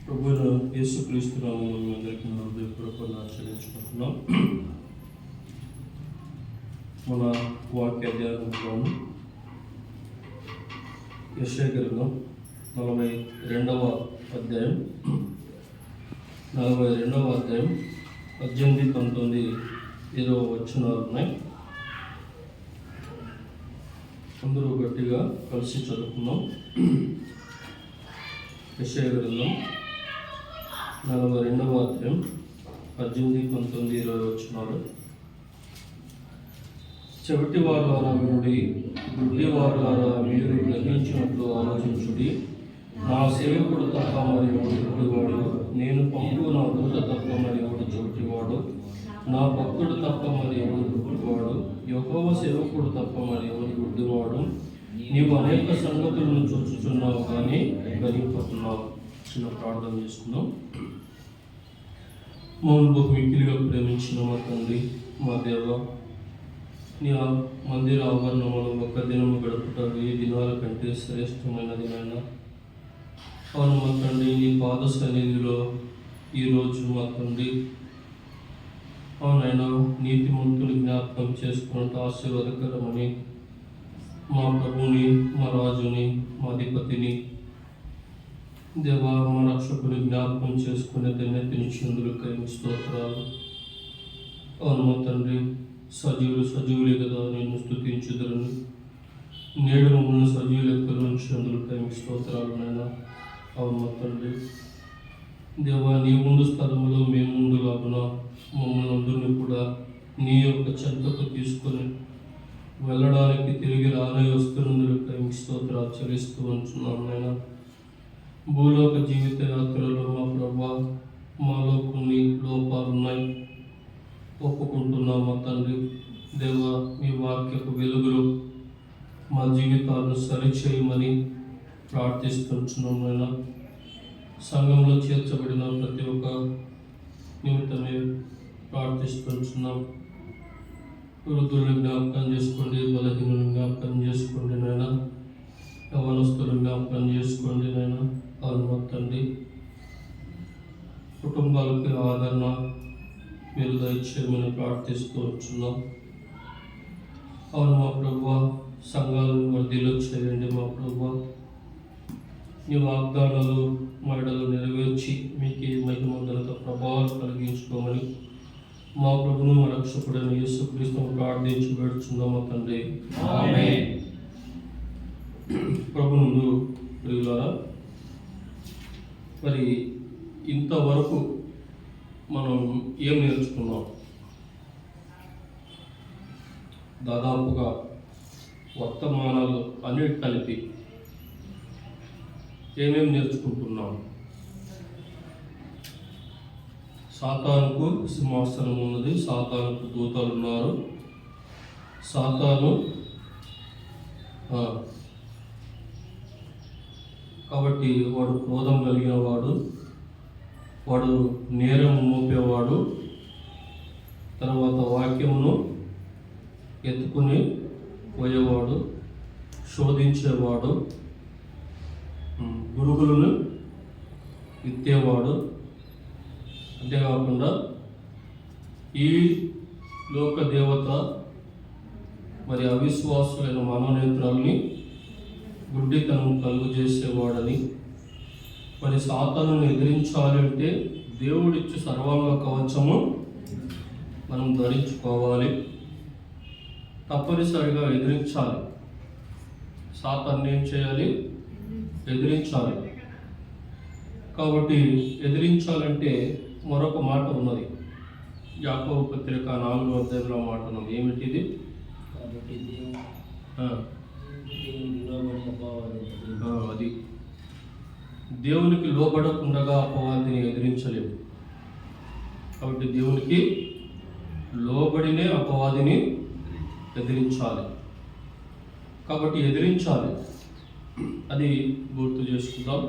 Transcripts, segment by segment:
ప్రభువైన యేసుక్రీస్తు నామములో మీ అందరికీ నా హృదయపూర్వకంగా ఆచరించుకుంటున్నాం. మన వాక్య ధ్యానంలోను యెషయా గ్రంథం 42వ అధ్యాయం 18, 19, 20 వచనాలు ఉన్నాయి. అందరూ గట్టిగా కలిసి చదువుకుందాం. యెషయా గ్రంథం 42వ అధ్యాయం 18, 19, 20 వచనాలు. చెవిటి వారులారా వినుడి, గుడ్డి వారులారా మీరు గ్రహించినట్లు ఆలోచించుడి. నా సేవకుడు తప్ప మరి ఎవడు గుడ్డివాడు, నేను పంపు నా దూత తప్ప మరి ఎవడు చెవిటివాడు, నా భక్తుడు తప్ప మరి ఎవడు గుడ్డివాడు, యెహోవా సేవకుడు తప్ప మరి ఎవడు గుడ్డివాడు. నీవు అనేక సంగతులను చూచుచున్నావు కానీ గ్రహింపుతున్నావు. చిన్న ప్రార్థన చేసుకుందాం. మమ్మల్ని బహు మిక్కిలిగా ప్రేమించిన మా తండ్రి, మా దేవ, నీ మందిర ఆవరణంలో ఒక దినము గడుపుట 1000 దినాల కంటే శ్రేష్టమైనది నాయన. అవును మా తండ్రి, నీ పాద సన్నిధిలో ఈరోజు మా తండ్రి అవునైనా నీతిమంతులు జ్ఞాపకం చేసుకున్నట్టు ఆశీర్వాదకరమని మా ప్రభుని, మా రాజుని, మా అధిపతిని, దేవా, మా రక్షకుని జ్ఞాపకం చేసుకునే ధన్యతనిచ్చినందులకై స్తోత్రాలు. అవును మా తండ్రి, సజీవులే కదా నేను స్తుతించుదరని, నేడు మమ్మల్ని సజీవ లెక్కలు ఉంచినందులకై స్తోత్రాలు నాయన. అవును మా తండ్రి, దేవా, నీ ముందు స్థలములో మేము ముందు లాగున మమ్మల్ని అందరినీ కూడా నీ యొక్క చెంతకు తీసుకొని వెళ్ళడానికి తిరిగి రానే వస్తున్నందులకై స్తోత్రాలు చెల్లిస్తూ ఉంటున్నాం నాయన. భూలోక జీవిత యాత్రలో మా ప్రభా, మాలో కొన్ని లోపాలు ఉన్నాయి, ఒప్పుకుంటున్నాం మా తండ్రి. దేవా, మీ వాక్యపు వెలుగులో మా జీవితాలను సరిచేయమని ప్రార్థిస్తుంటున్నాం నాయన. సంఘంలో చేర్చబడిన ప్రతి ఒక్క నిమిత్తమే ప్రార్థిస్తుంటున్నాం. వృద్ధులను జ్ఞాపకం చేసుకోండి, బలహీనులను జ్ఞాపకం చేసుకోండి నాయన, యవనస్తులను జ్ఞాపకం చేసుకోండి నాయన. అవును తండ్రి, కుటుంబాలకి ఆదరణ మీరు దయచేయమని ప్రార్థిస్తూ ఉంటున్నాం. అవును మా ప్రభువా, సంఘాలను వర్ధిలో చేయండి మా ప్రభువా. నీ వాగ్దానాలు మరడలు నెరవేర్చి మీకు మహిమందలతో ప్రభావాలు కలిగించుకోమని మా ప్రభును, మా రక్షకుడైన యేసుక్రీస్తును ప్రార్థించి వేడుచున్నాం మా తండ్రి, ఆమేన్. ప్రభునందు ప్రియులారా, మరి ఇంతవరకు మనం ఏం నేర్చుకున్నాం? దాదాపుగా వర్తమానాలు అన్నిటి కలిపి ఏమేమి నేర్చుకుంటున్నాం? సాతానుకు సింహాసనం ఉన్నది, సాతానుకు దూతలు ఉన్నారు. సాతాను కాబట్టి వాడు క్రోధం కలిగిన వాడు, వాడు నేరం మోపేవాడు, తర్వాత వాక్యమును ఎత్తుకుని పోయేవాడు, శోధించేవాడు, గురుగులను విత్తేవాడు. అంతేకాకుండా ఈ లోక దేవత మరి అవిశ్వాసులైన మనోనేత్రాలని గుడ్డితనం కలుగు చేసేవాడని, మరి సాతానును ఎదిరించాలంటే దేవుడిచ్చి సర్వాంగ కవచము మనం ధరించుకోవాలి, తప్పనిసరిగా ఎదిరించాలి. సాతాన్ని ఏం చేయాలి? ఎదిరించాలి. కాబట్టి ఎదిరించాలంటే మరొక మాట ఉన్నది. యాకోబు పత్రిక 4వ అధ్యాయంలో మాట ఉన్నది. ఏమిటిది? అది దేవునికి లోబడకుండా అపవాదిని ఎదిరించలేము. కాబట్టి దేవునికి లోబడినే అపవాదిని ఎదిరించాలి. కాబట్టి ఎదిరించాలి, అది గుర్తు చేసుకుందాం.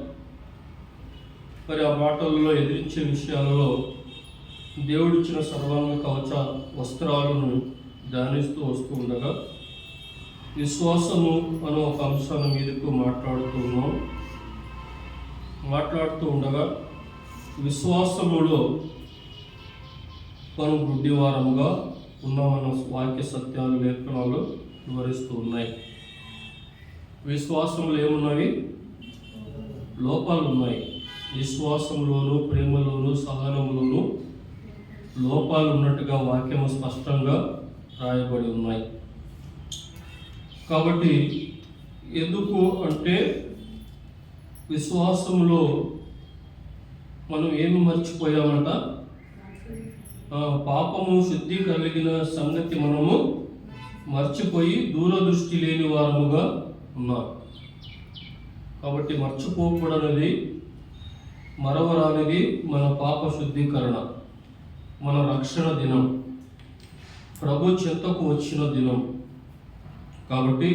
మరి ఆ మాటలలో ఎదిరించే విషయాలలో దేవుడిచ్చిన సర్వాంగ కవచ వస్త్రాలను ధ్యానిస్తూ వస్తూ ఉండగా విశ్వాసము అనే ఒక అంశాన్ని మీదకు మాట్లాడుతూ ఉండగా విశ్వాసములో మనం గుడ్డివారముగా ఉన్నామన్న వాక్య సత్యాలు లేఖనాలు వివరిస్తూ ఉన్నాయి. విశ్వాసములు ఏమున్నవి? లోపాలు ఉన్నాయి. విశ్వాసంలోను, ప్రేమలోను, సహనంలోను లోపాలు ఉన్నట్టుగా వాక్యము స్పష్టంగా రాయబడి ఉన్నాయి. కాబట్టి ఎందుకు అంటే విశ్వాసంలో మనం ఏమి మర్చిపోయామంట? పాపము శుద్ధి కలిగిన సంగతి మనము మర్చిపోయి దూరదృష్టి లేని వారముగా ఉన్నాం. కాబట్టి మర్చిపోకూడనిది, మరవరానిది మన పాప శుద్ధీకరణ, మన రక్షణ దినం, ప్రభు చెంతకు వచ్చిన దినం. కాబట్టి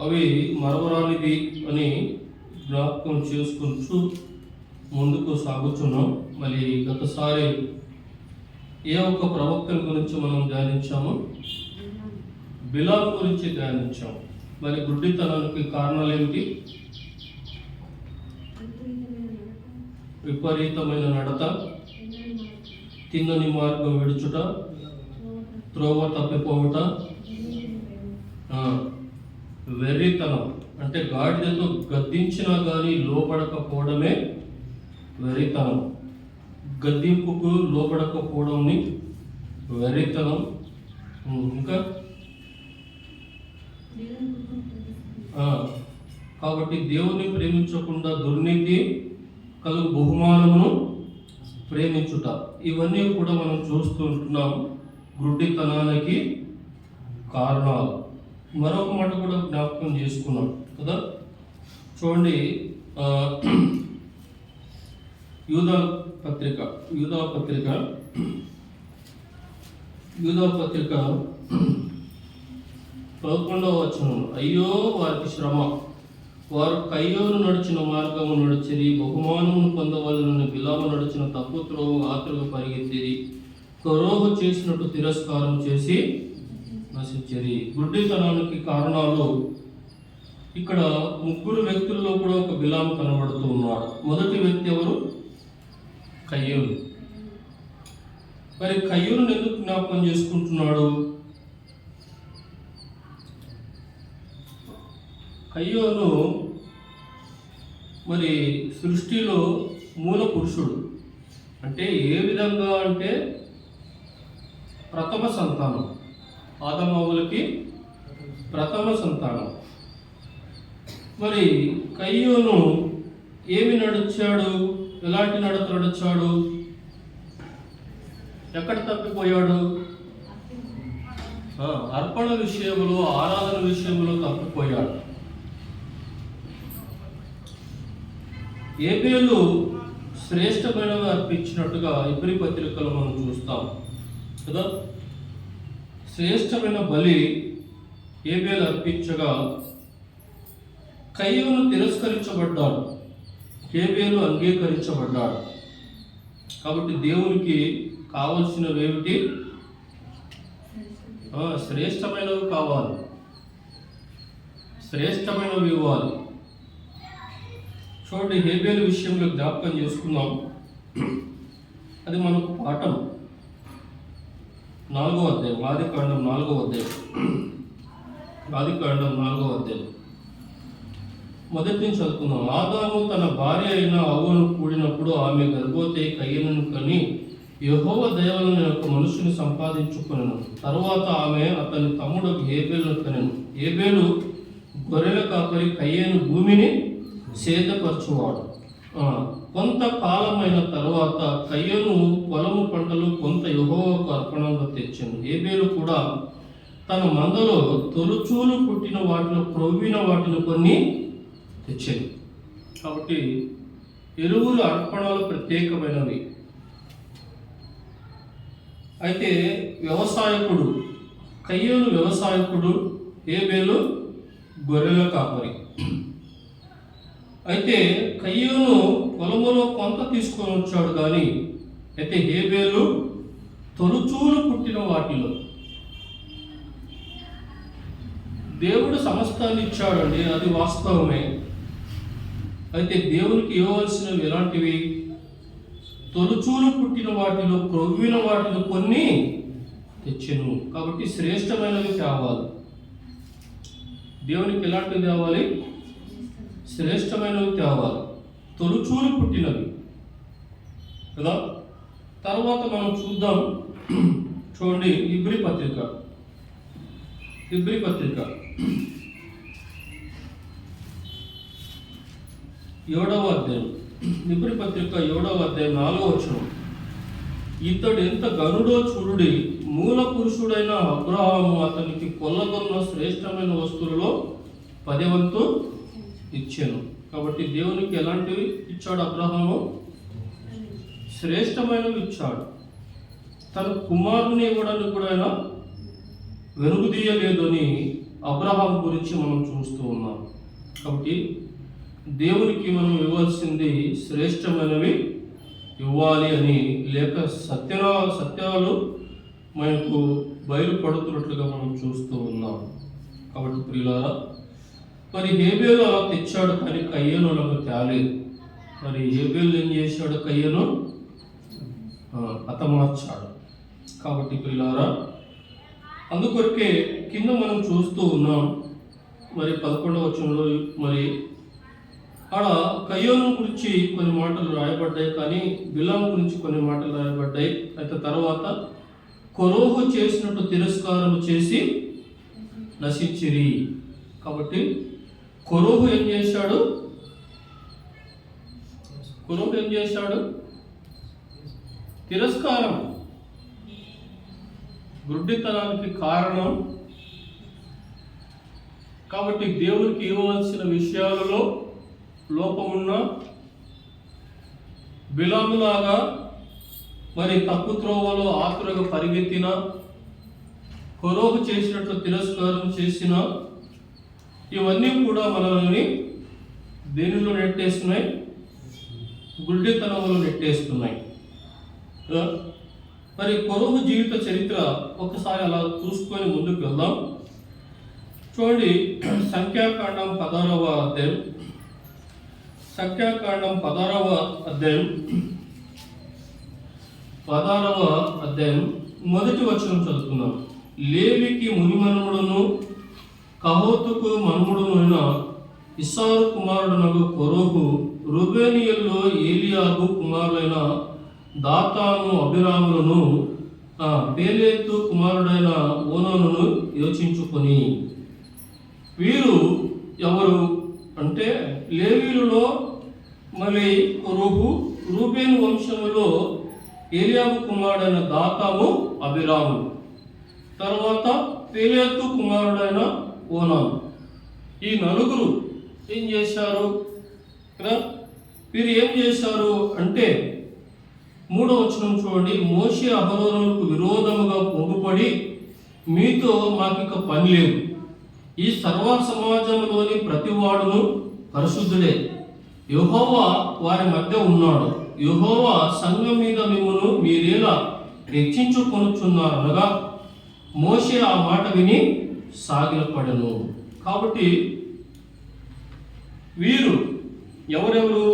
అవి మరవరానిది అని జ్ఞాపకం చేసుకుంటూ ముందుకు సాగుతున్నాం. మరి గతసారి ఏ ఒక్క ప్రవక్తల గురించి మనం ధ్యానించాము? బిలాము గురించి ధ్యానించాము. మరి గుడ్డితనానికి కారణాలు ఏమిటి? విపరీతమైన నడత, తిన్నని మార్గం విడుచుట, త్రోవ తప్పిపోవుట, వెర్రితనం అంటే గాడిదతో గద్దించినా కానీ లోపడకపోవడమే వెర్రితనం. గద్దింపుకు లోపడకపోవడంని వెర్రితనం. ఇంకా కాబట్టి దేవుని ప్రేమించకుండా దుర్నీతి కలుగు బహుమానమును ప్రేమించుట, ఇవన్నీ కూడా మనం చూస్తుంటున్నాం గుడ్డితనానికి కారణాలు. మరొక మాట కూడా జ్ఞాపకం చేసుకున్నాం కదా. చూడండి, యూదా పత్రిక 11వ వచనం, అయ్యో వారికి శ్రమ, వారు కయ్యోను నడిచిన మార్గము నడిచిరి, బహుమానమును పొందవలనని బిలాము నడిచిన తప్పు త్రోవ ఆతులుగా పరిగెత్తిరి, కొరోహు చేసినట్టు తిరస్కారం చేసి నశించిరి. గుడ్డితనానికి కారణాలు ఇక్కడ ముగ్గురు వ్యక్తుల్లో కూడా ఒక బిలాము కనబడుతూ ఉన్నాడు. మొదటి వ్యక్తి ఎవరు? కయ్యోను. మరి కయ్యోను ఎందుకు జ్ఞాపకం చేసుకుంటున్నాడు? కయ్యోను మరి సృష్టిలో మూల పురుషుడు. అంటే ఏ విధంగా అంటే ప్రథమ సంతానం, ఆదమవులకి ప్రథమ సంతానం. మరి కయ్యోను ఏమి నడిచాడు? ఎలాంటి నడత నడిచాడు? ఎక్కడ తప్పిపోయాడు? అర్పణ విషయంలో, ఆరాధన విషయంలో తప్పిపోయాడు. ఏబేలు శ్రేష్టమైనవి అర్పించినట్టుగా ఇబ్రీ పత్రికలో మనం చూస్తాం కదా. శ్రేష్టమైన బలి ఏబేలు అర్పించగా కయ్యోను తిరస్కరించబడ్డాడు, ఏబేలు అంగీకరించబడ్డాడు. కాబట్టి దేవునికి కావలసినవి ఏమిటి? శ్రేష్టమైనవి కావాలి, శ్రేష్టమైనవి ఇవ్వాలి. చూడండి, హేబేలు విషయంలో జ్ఞాపకం చేసుకుందాం. అది మనకు పాఠం. 4వ అధ్యాయం, ఆదికాండం 4వ అధ్యాయం మొదటి నుంచి చదువుకుందాం. ఆదాము తన భార్య అయిన అవ్వను కూడినప్పుడు ఆమె గర్భవతి కయ్యను కని యెహోవా దయ వలన ఒక మనుషుని సంపాదించుకొనెను. తరువాత ఆమె అతని తమ్ముడు హేబేలును కనెను. హేబేలు గొర్రెల కాపరి, కయ్యను భూమిని సేదపరచువాడు. కొంతకాలమైన తర్వాత కయ్యను పొలము పంటలు కొంత యెహోవాకు అర్పణంగా తెచ్చాను. హేబేలు కూడా తన మందలో తొలుచూలు పుట్టిన వాటిలో క్రొవ్విన వాటిని కొన్ని తెచ్చాను. కాబట్టి ఎరువులు అర్పణలు ప్రత్యేకమైనవి. అయితే వ్యవసాయకుడు కయ్యోను వ్యవసాయకుడు, హేబేలు గొర్రెల కాపరి. అయితే కయ్యోను పొలములో కొంత తీసుకొని వచ్చాడు కానీ, అయితే హేబేలు తొలుచూలు పుట్టిన వాటిలో. దేవుడు సమస్తాన్ని ఇచ్చాడండి, అది వాస్తవమే. అయితే దేవునికి ఇవ్వవలసినవి ఎలాంటివి? తొలుచూలు పుట్టిన వాటిలో క్రొవ్విన వాటిలో కొన్ని తెచ్చెను. కాబట్టి శ్రేష్టమైనవి తేవాలి. దేవునికి ఎలాంటివి తేవాలి? శ్రేష్టమైనవి తేవాలి, తొలుచూలు పుట్టినవి కదా. తర్వాత మనం చూద్దాం, చూడండి ఇబ్రీ పత్రిక 7వ అధ్యాయం, ఇబ్రీ పత్రిక 7వ అధ్యాయం 4వ వచనం. ఇతడు ఎంత గనుడో చూడుడి, మూల పురుషుడైన అబ్రహాము అతనికి కొల్లగొన్న శ్రేష్టమైన వస్తువులలో 10వ వంతు ఇచ్చాను. కాబట్టి దేవునికి ఎలాంటివి ఇచ్చాడు? అబ్రహాము శ్రేష్టమైనవి ఇచ్చాడు. తన కుమారుని ఇవ్వడానికి కూడా ఆయన వెనుగుదీయలేదు అని అబ్రహాం గురించి మనం చూస్తూ ఉన్నాం. కాబట్టి దేవునికి మనం ఇవ్వాల్సింది శ్రేష్టమైనవి ఇవ్వాలి అని, లేక సత్యాలు మనకు బయలుపడుతున్నట్లుగా మనం చూస్తూ ఉన్నాం. కాబట్టి ప్రియులారా, మరి హేబేలు అలా తెచ్చాడు కానీ కయ్యను అలా తేలేదు. మరి హేబేలు ఏం చేశాడు? కయ్యను హతమార్చాడు. కాబట్టి ప్రియులారా, అందుకొరకే కింద మనం చూస్తూ ఉన్నాం. మరి 11వ వచనంలో మరి ఆడ కయ్యోను గురించి కొన్ని మాటలు రాయబడ్డాయి, కానీ బిలాము గురించి కొన్ని మాటలు రాయబడ్డాయి. అయితే తర్వాత కొరోహు చేసినట్టు తిరస్కారం చేసి నశించిరి. కాబట్టి కొరోహు ఏం చేశాడు? తిరస్కారం, గుడ్డితనానికి కారణం. కాబట్టి దేవునికి ఇవ్వవలసిన విషయాలలో లోపమున్న బిలాములాగా మరి తప్పు త్రోవలో ఆతురగా పరిగెత్తిన, కొరోహు చేసినట్లు తిరస్కారం చేసిన, ఇవన్నీ కూడా మనల్ని దేనిలో నెట్టేస్తున్నాయి? గుడ్డితనంలో నెట్టేస్తున్నాయి. మరి కొరోహు జీవిత చరిత్ర ఒకసారి అలా చూసుకొని ముందుకు వెళ్దాం. చూడండి, సంఖ్యాకాండం 16వ అధ్యాయం మొదటి వచనం చదువుతున్నాం. లేవికి మునిమనుముడును కహోతుకు మనుముడునైన ఇస్సారు కుమారుడునగు కొరోహు రూబేనియుల్లో ఏలియాబు కుమారులైన దాతాను అభిరాములను పేలేతు కుమారుడైన ఓనానును యోచించుకొని, వీరు ఎవరు అంటే లేవీయులలో మరి కొరోహు, రూబేను వంశములో ఏలియాబు కుమారుడైన దాతాము అభిరాము, తర్వాత పేలేతు కుమారుడైన ఓనాను. ఈ నలుగురు ఏం చేశారు? వీరు ఏం చేశారు అంటే 3వ వచనం చూడండి. మోషే అహరోనులకు విరోధముగా పొంగుపడి, మీతో మాకిక పని లేదు, ఈ సర్వ సమాజంలోని ప్రతివాడును పరిశుద్ధుడే, యెహోవా వారి మధ్య ఉన్నాడు, యెహోవా సంఘం మీద మిమ్మును మీరేలా హెచ్చించుకొనుచున్నారు అనగా మోషే ఆ మాట విని సాగిలపడెను. కాబట్టి వీరు ఎవరెవరు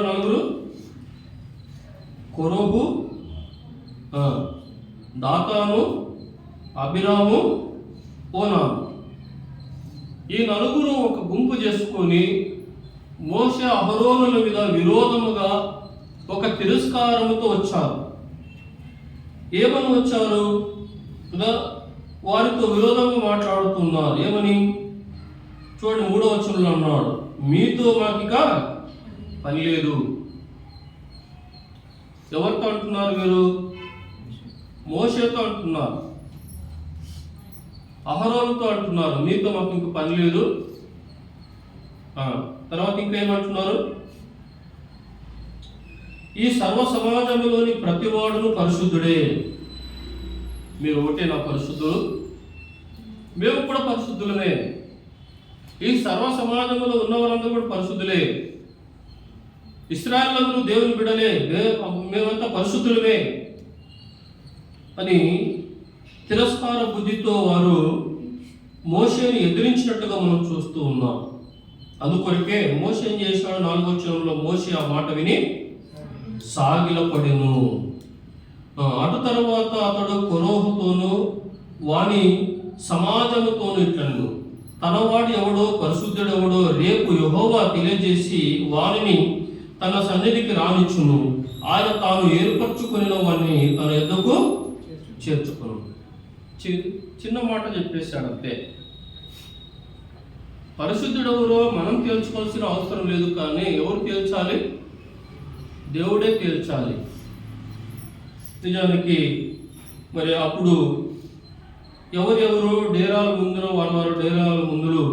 నలుగురు? కొరోహు, దాతాను, అభిరాము, ఓనాను. ఈ నలుగురు ఒక గుంపు చేసుకొని మోషే అహరోనుల మీద విరోధముగా ఒక తిరస్కారముతో వచ్చారు. ఏమని వచ్చారు? వారితో విరోధంగా మాట్లాడుతున్నారు. ఏమని? చూడండి, 3వ వచనంలో అన్నాడు, మీతో మాకిక పని లేదు. ఎవరితో అంటున్నారు వీరు? మోషేతో అంటున్నారు, అహరోనుతో అంటున్నారు, మీతో మాకు ఇంక పని లేదు. తర్వాత ఇంకేమంటున్నారు? ఈ సర్వ సమాజంలోని ప్రతివాడును పరిశుద్ధుడే. మీరు ఒకటే నా పరిశుద్ధులు, మేము కూడా పరిశుద్ధులమే. ఈ సర్వ సమాజంలో ఉన్న వాళ్ళందరూ కూడా పరిశుద్ధులే. ఇశ్రాయేలులందరూ దేవుని బిడ్డలే, మేమంతా పరిశుద్ధులమే అని తిరస్కార బుద్ధితో వారు మోషేని ఎదిరించినట్టుగా మనం చూస్తూ ఉన్నాం. అందుకొరకే మోషే ఏం చేశాడు? 4వ వచనంలో మోషే ఆ మాట విని సాగిలపడెను. అటు తరువాత అతడు కొరోహుతోనూ వాని సమాజముతోనూ ఇట్లను, తనవాడు ఎవడో పరిశుద్ధుడెవడో రేపు యెహోవా తెలియజేసి వానిని తన సన్నిధికి రానిచ్చును. ఆయన తాను ఏర్పరచుకుని వాడిని తన ఎద్దకు చేర్చుకును. చిన్న మాట చెప్పేశాడు అంతే. పరిశుద్ధుడెవరో మనం తేల్చుకోవాల్సిన అవసరం లేదు, కానీ ఎవరు తేల్చాలి? దేవుడే తేల్చాలి. నిజానికి మరి అప్పుడు ఎవరెవరు డేరాల ముందున వారు డేరాల ముందులు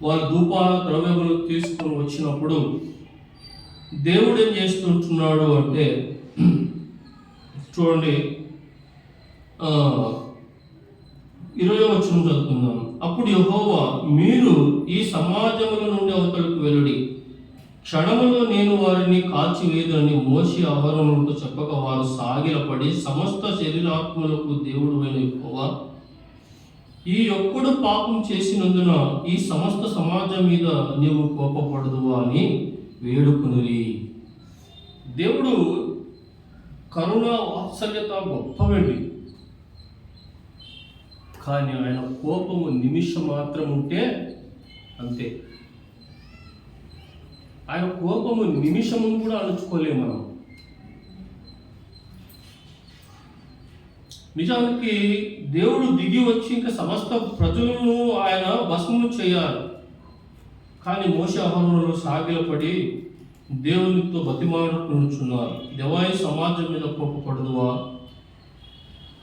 వారు ధూప ద్రవ్యములు తీసుకొని వచ్చినప్పుడు దేవుడు ఏం చేస్తుంటున్నాడు అంటే, చూడండి 20వ వచనం చదువుకుందాం. అప్పుడు యెహోవా, మీరు ఈ సమాజముల నుండి అవతలకు వెలుడి, క్షణములో నేను వారిని కాల్చివేయదని మోషే అహరోనులతో చెప్పక వారు సాగిలపడి, సమస్త శరీరాత్మలకు దేవుడు అయిన యెహోవా, ఈ ఒక్కడు పాపం చేసినందున ఈ సమస్త సమాజం మీద నీవు కోపపడదువా అని వేడుకుని. దేవుడు కరుణ వాత్సల్యత గొప్పవండి, కానీ ఆయన కోపము నిమిషం మాత్రం ఉంటే అంతే. ఆయన కోపము నిమిషము కూడా అణుచుకోలేము మనం. నిజానికి దేవుడు దిగి వచ్చి ఇంకా సమస్త ప్రజలను ఆయన భస్మము చేయాలి, కానీ మోషే అహరోనులు సాగిలపడి దేవునితో బతిమాడుకుంటున్నారు. దేవాయి సమాజం మీద కోపపడదువా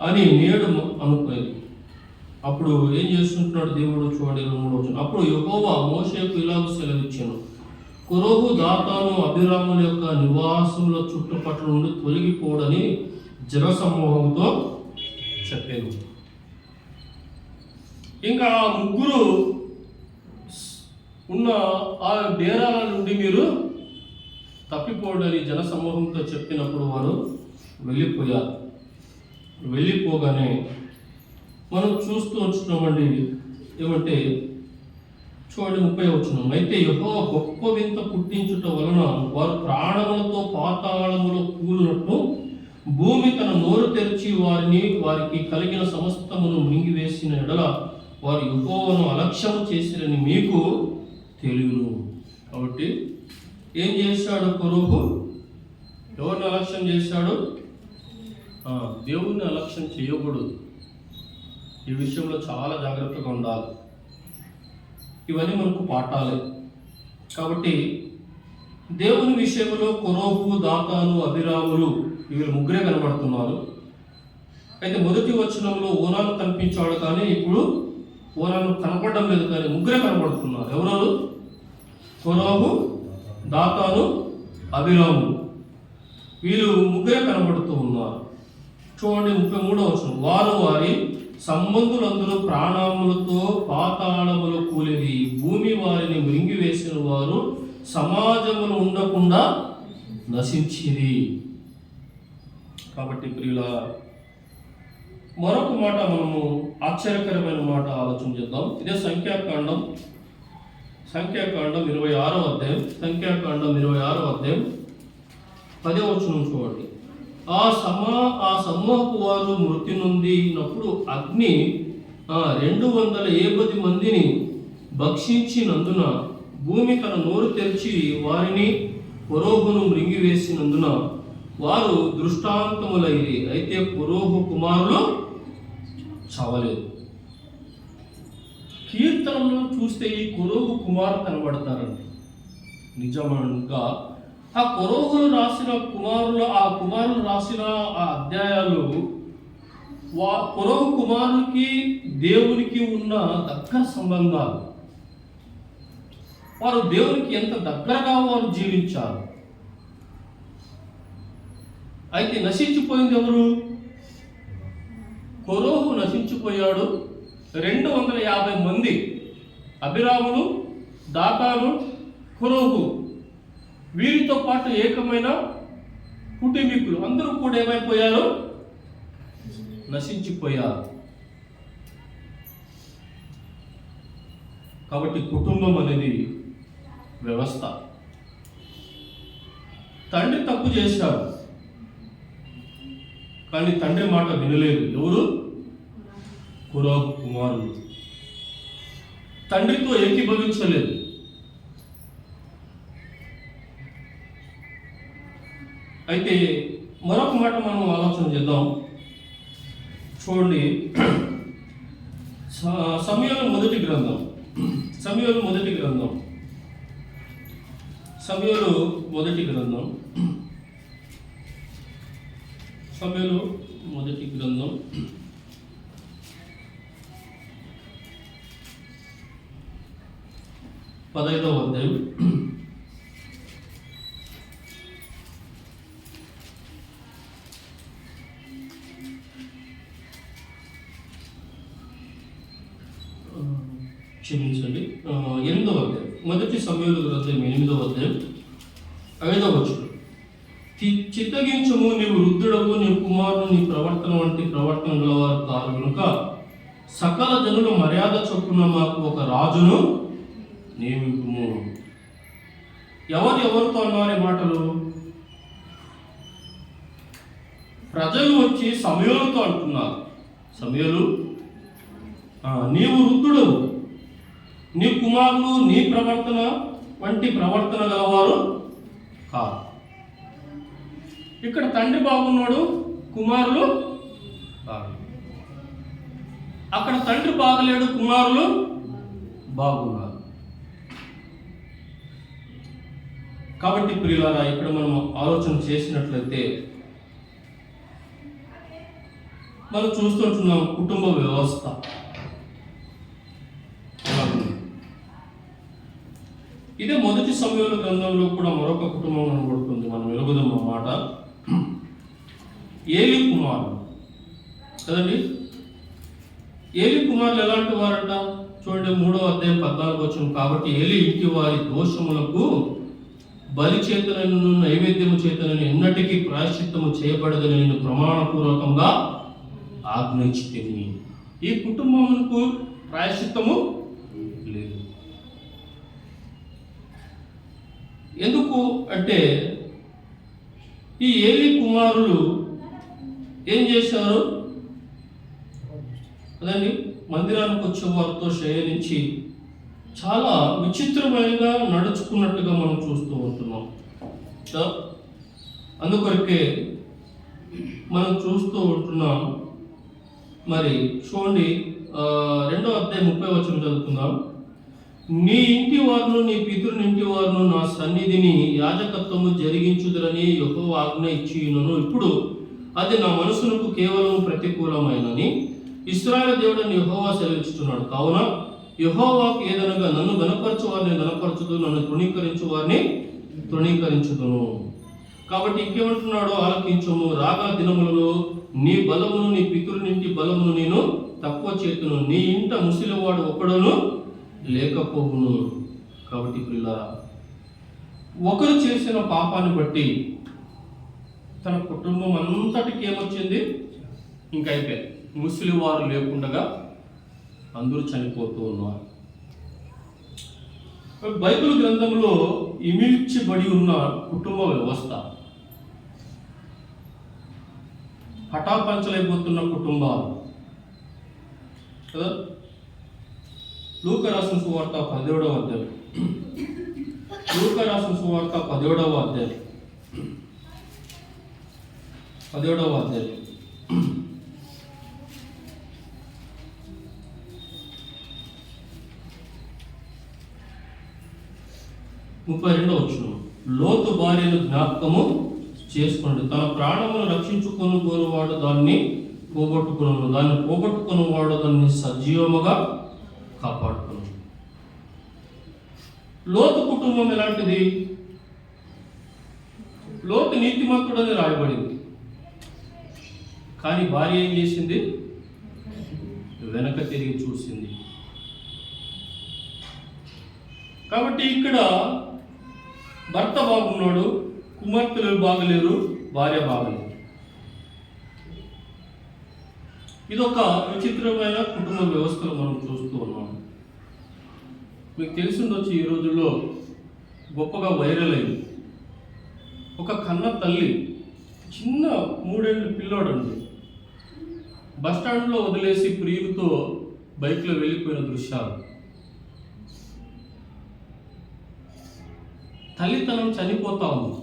అని నేడు అనుకోలేదు. అప్పుడు ఏం చేస్తుంటున్నాడు దేవుడు? చూడండి 23వ వచనం. అప్పుడు యెహోవా మోషేకు ఇలాగ సెలవిచ్చాను, కొరోహు, దాతాను, అభిరాముల యొక్క నివాసముల చుట్టుపక్కల నుండి తొలగిపోడని జనసమూహంతో చెప్పాను. ఇంకా ఆ ముగ్గురు ఉన్న ఆ డేరాల నుండి మీరు తప్పిపోడని జనసమూహంతో చెప్పినప్పుడు వారు వెళ్ళిపోయారు. వెళ్ళిపోగానే మనం చూస్తూ ఉంటున్నామండి ఏమంటే, చూడండి 30వ వచనం. అయితే యెహోవా గొప్ప వింత పుట్టించుట వలన వారు ప్రాణములతో పాతాళములో కూలినట్టు భూమి తన నోరు తెరిచి వారికి కలిగిన సమస్తమును మింగివేసిన ఎడల వారు యెహోవాను అలక్ష్యం చేసిరని మీకు తెలియను. కాబట్టి ఏం చేశాడు కొరోహు? ఎవరిని అలక్ష్యం చేశాడు? దేవుణ్ణి అలక్ష్యం చేయకూడదు. ఈ విషయంలో చాలా జాగ్రత్తగా ఉండాలి. ఇవన్నీ మనకు పాఠాలే. కాబట్టి దేవుని విషయంలో కొరోహు, దాతాను, అభిరాములు వీళ్ళు ముగ్గురే కనబడుతున్నారు. అయితే మొదటి వచనంలో ఓనాను కనిపించాడు, కానీ ఇప్పుడు ఓనాను కనపడడం లేదు, కానీ ముగ్గురే కనబడుతున్నారు. ఎవరు? కొరోహు, దాతాను, అభిరాము. వీళ్ళు ముగ్గురే కనబడుతూ ఉన్నారు. చూడండి 33వ వచనం. వారు వారి సంబంధులందరూ ప్రాణములతో పాతాళములో కూలిరి, భూమి వారిని మృంగివేసిన వారు సమాజములు ఉండకుండా నశించిరి. కాబట్టి ప్రియుల మరొక మాట, మనము ఆశ్చర్యకరమైన మాట ఆలోచన చేద్దాం. ఇదే సంఖ్యాకాండం 26వ అధ్యాయం. సంఖ్యాకాండం 26వ అధ్యాయం 10వ వచనం చూడండి. ఆ సమూహపు వారు మృతి నొందినప్పుడు అగ్ని 270 మందిని భక్షించినందున భూమి తన నోరు తెరిచి వారిని కొరోహును మృంగివేసినందున వారు దృష్టాంతములైరి. అయితే కొరోహు కుమారులు చావలేదు. కీర్తనలో చూస్తే ఈ కొరోహు కుమారులు కనబడతారండి. నిజంగా ఆ కొరోహులు రాసిన కుమారులు రాసిన ఆ అధ్యాయాలు కొరోహు కుమారునికి దేవునికి ఉన్న దగ్గర సంబంధాలు. వారు దేవునికి ఎంత దగ్గరగా వారు జీవించారు. అయితే నశించిపోయింది ఎవరు? కొరోహు నశించిపోయాడు. 250 మంది అభిరాములు, దాతాను, కొరోహు వీరితో పాటు ఏకమైన కుటుంబీకులు అందరూ కూడా ఏమైపోయారు? నశించిపోయారు. కాబట్టి కుటుంబం అనేది వ్యవస్థ. తండ్రి తప్పు చేశాడు, కానీ తండ్రి మాట వినలేదు. ఎవరు? కోరాహు కుమారులు. తండ్రితో ఏకీభవించలేదు. అయితే మరొక మాట మనం ఆలోచన చేద్దాం. చూడండి, సమూయేలు మొదటి గ్రంథం సమూయేలు మొదటి గ్రంథం 15వ అధ్యాయం 8వ అధ్యాయం. మొదటి సమూయేలు గ్రంథం 8వ అధ్యాయం 5వ వచనం. చిత్తగించుము, నీవు వృద్ధుడవు, నీ కుమారుడు నీ ప్రవర్తన వంటి ప్రవర్తన గలవారు కారు కనుక సకల జనుల మర్యాద చొప్పున మాకు ఒక రాజును నియమింపుము. ఎవరితో అన్నారు ఈ మాటలు? ప్రజలు వచ్చి సమూయేలుతో అంటున్నారు, సమూయేలు, నీవు వృద్ధుడవు, నీ కుమారులు నీ ప్రవర్తన వంటి ప్రవర్తన గలవారు కాదు. ఇక్కడ తండ్రి బాగున్నాడు, కుమారులు బాగు. అక్కడ తండ్రి బాగలేడు, కుమారులు బాగున్నారు. కాబట్టి ప్రియులారా, ఇక్కడ మనం ఆలోచన చేసినట్లయితే మనం చూస్తుంటున్నాం కుటుంబ వ్యవస్థ. ఇదే మొదటి సమూయేలు గ్రంథంలో కూడా మరొక కుటుంబం కనబడుతుంది. మనం వెలుగుదాం అన్నమాట. ఏలీ కుమారులు కదండి. ఏలీ కుమారులు ఎలాంటి వారంట? చూడండి, 3వ అధ్యాయం 14వ వచనం. కాబట్టి ఏలీ ఇంటి వారి దోషములకు బలి చేతనను నైవేద్యము చేతనని ఎన్నటికీ ప్రాయశ్చిత్తము చేయబడదని నేను ప్రమాణపూర్వకంగా ఆజ్ఞయించితిని. ఈ కుటుంబమునకు ప్రాయశ్చిత్తము లేదు. ఎందుకు అంటే ఈ ఏలీ కుమారులు ఏం చేశారు కదండి, మందిరానికి వచ్చే వారితో శయనించి చాలా విచిత్రమైన నడుచుకున్నట్టుగా మనం చూస్తూ ఉంటున్నాం. అందుకొరకే మనం చూస్తూ ఉంటున్నాం. మరి చూడండి, 2వ అధ్యాయం 30వ వచనం చదువుకుందాం. నీ ఇంటి వారును నీ పితరుని ఇంటి వారును నా సన్నిధిని యాజకత్వము జరిగించుదురని యెహోవా ఆజ్ఞ ఇచ్చియును. ఇప్పుడు అది నా మనసునకు కేవలం ప్రతికూలమైనని ఇశ్రాయేలు దేవుడని యెహోవా సెలవిస్తున్నాడు. కావున యెహోవాకు ఏదనగా నన్ను గణపరచు వారిని గణపరచుదు, నన్ను తృణీకరించు వారిని తృణీకరించుదును. కాబట్టి ఇంకేమంటున్నాడో ఆలకించుము. రాగల దినములలో నీ బలమును నీ పితరునింటి బలమును నేను తక్కువ చేతును, నీ ఇంట ముసలివాడు ఒకడును లేకపోవును. కాబట్టి ప్రియులారా, ఒకరు చేసిన పాపాన్ని బట్టి తన కుటుంబం అంతటికి ఏమొచ్చింది? ఇంకా అయిపోయింది. ముసలి వారు లేకుండా అందరూ చనిపోతూ ఉన్నారు. బైబిల్ గ్రంథంలో ఇమిడ్చబడి ఉన్న కుటుంబ వ్యవస్థ, హఠాపంచలైపోతున్న కుటుంబాలు కదా. లూకా రాసిన సువార్త 17వ అధ్యాయం. లూకా రాసిన సువార్త 17వ అధ్యాయం 17వ అధ్యాయం 32వ వచనం. లోతు భార్యను జ్ఞాపకము చేసుకోండి, తన ప్రాణమును రక్షించుకొని కోరువాడు దాన్ని పోగొట్టుకును, దాన్ని పోగొట్టుకున్నవాడు దాన్ని సజీవముగా కాపాడుకును. లోతు కుటుంబం ఎలాంటిది? లోతు నీతిమంతుడని రాయబడింది, కానీ భార్య ఏం చేసింది? వెనక తిరిగి చూసింది. కాబట్టి ఇక్కడ భర్త బాగున్నాడు, కుమార్తెలు బాగలేరు, భార్య బాగలేదు. ఇదొక విచిత్రమైన కుటుంబ వ్యవస్థలో మనం చూస్తూ ఉన్నాం. మీకు తెలిసి ఉండొచ్చు, ఈ రోజుల్లో గొప్పగా వైరల్ అయింది ఒక కన్న తల్లి చిన్న 3 ఏళ్ళ పిల్లోడండి బస్ స్టాండ్లో వదిలేసి ప్రియులతో బైక్లో వెళ్ళిపోయిన దృశ్యాలు. తల్లితనం చనిపోతా ఉంది,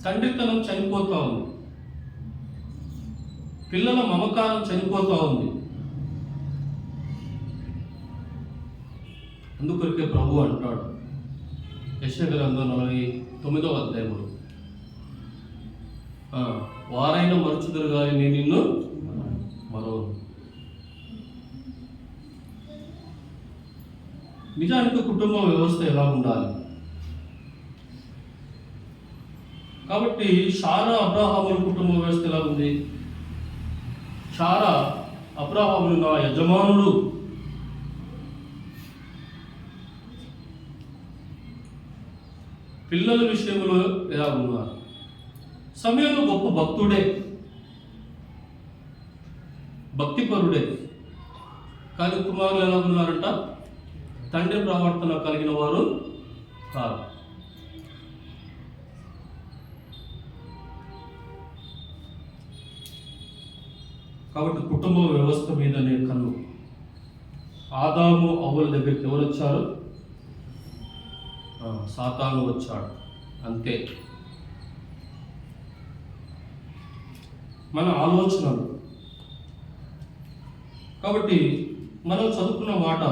తండ్రితనం చనిపోతా ఉంది, పిల్లల మమకారం చనిపోతా ఉంది. అందుకొరకే ప్రభు అంటాడు యెషయా గ్రంథం 49వ అధ్యాయంలో, వారైనా మరుచుదురు కానీ నేను నిన్ను మరో. నిజానికి కుటుంబ వ్యవస్థ ఎలా ఉండాలి? కాబట్టి శారా అబ్రాహాముల కుటుంబ వ్యవస్థ ఎలా ఉంది? శారా అబ్రాహాములు నా యజమానుడు, పిల్లల విషయంలో ఎలా ఉన్నారు? సమయంలో గొప్ప భక్తుడే, భక్తిపరుడే, కానీ కుమారులు ఎలా ఉన్నారంట? తండ్రి ప్రవర్తన కలిగిన వారు కాదు. కాబట్టి కుటుంబ వ్యవస్థ మీదనే కన్ను. ఆదాము అవ్వల దగ్గరికి ఎవరు వచ్చారు? సాతాను వచ్చాడు, అంతే. మన ఆలోచనలు. కాబట్టి మనం చదువుకున్న మాట,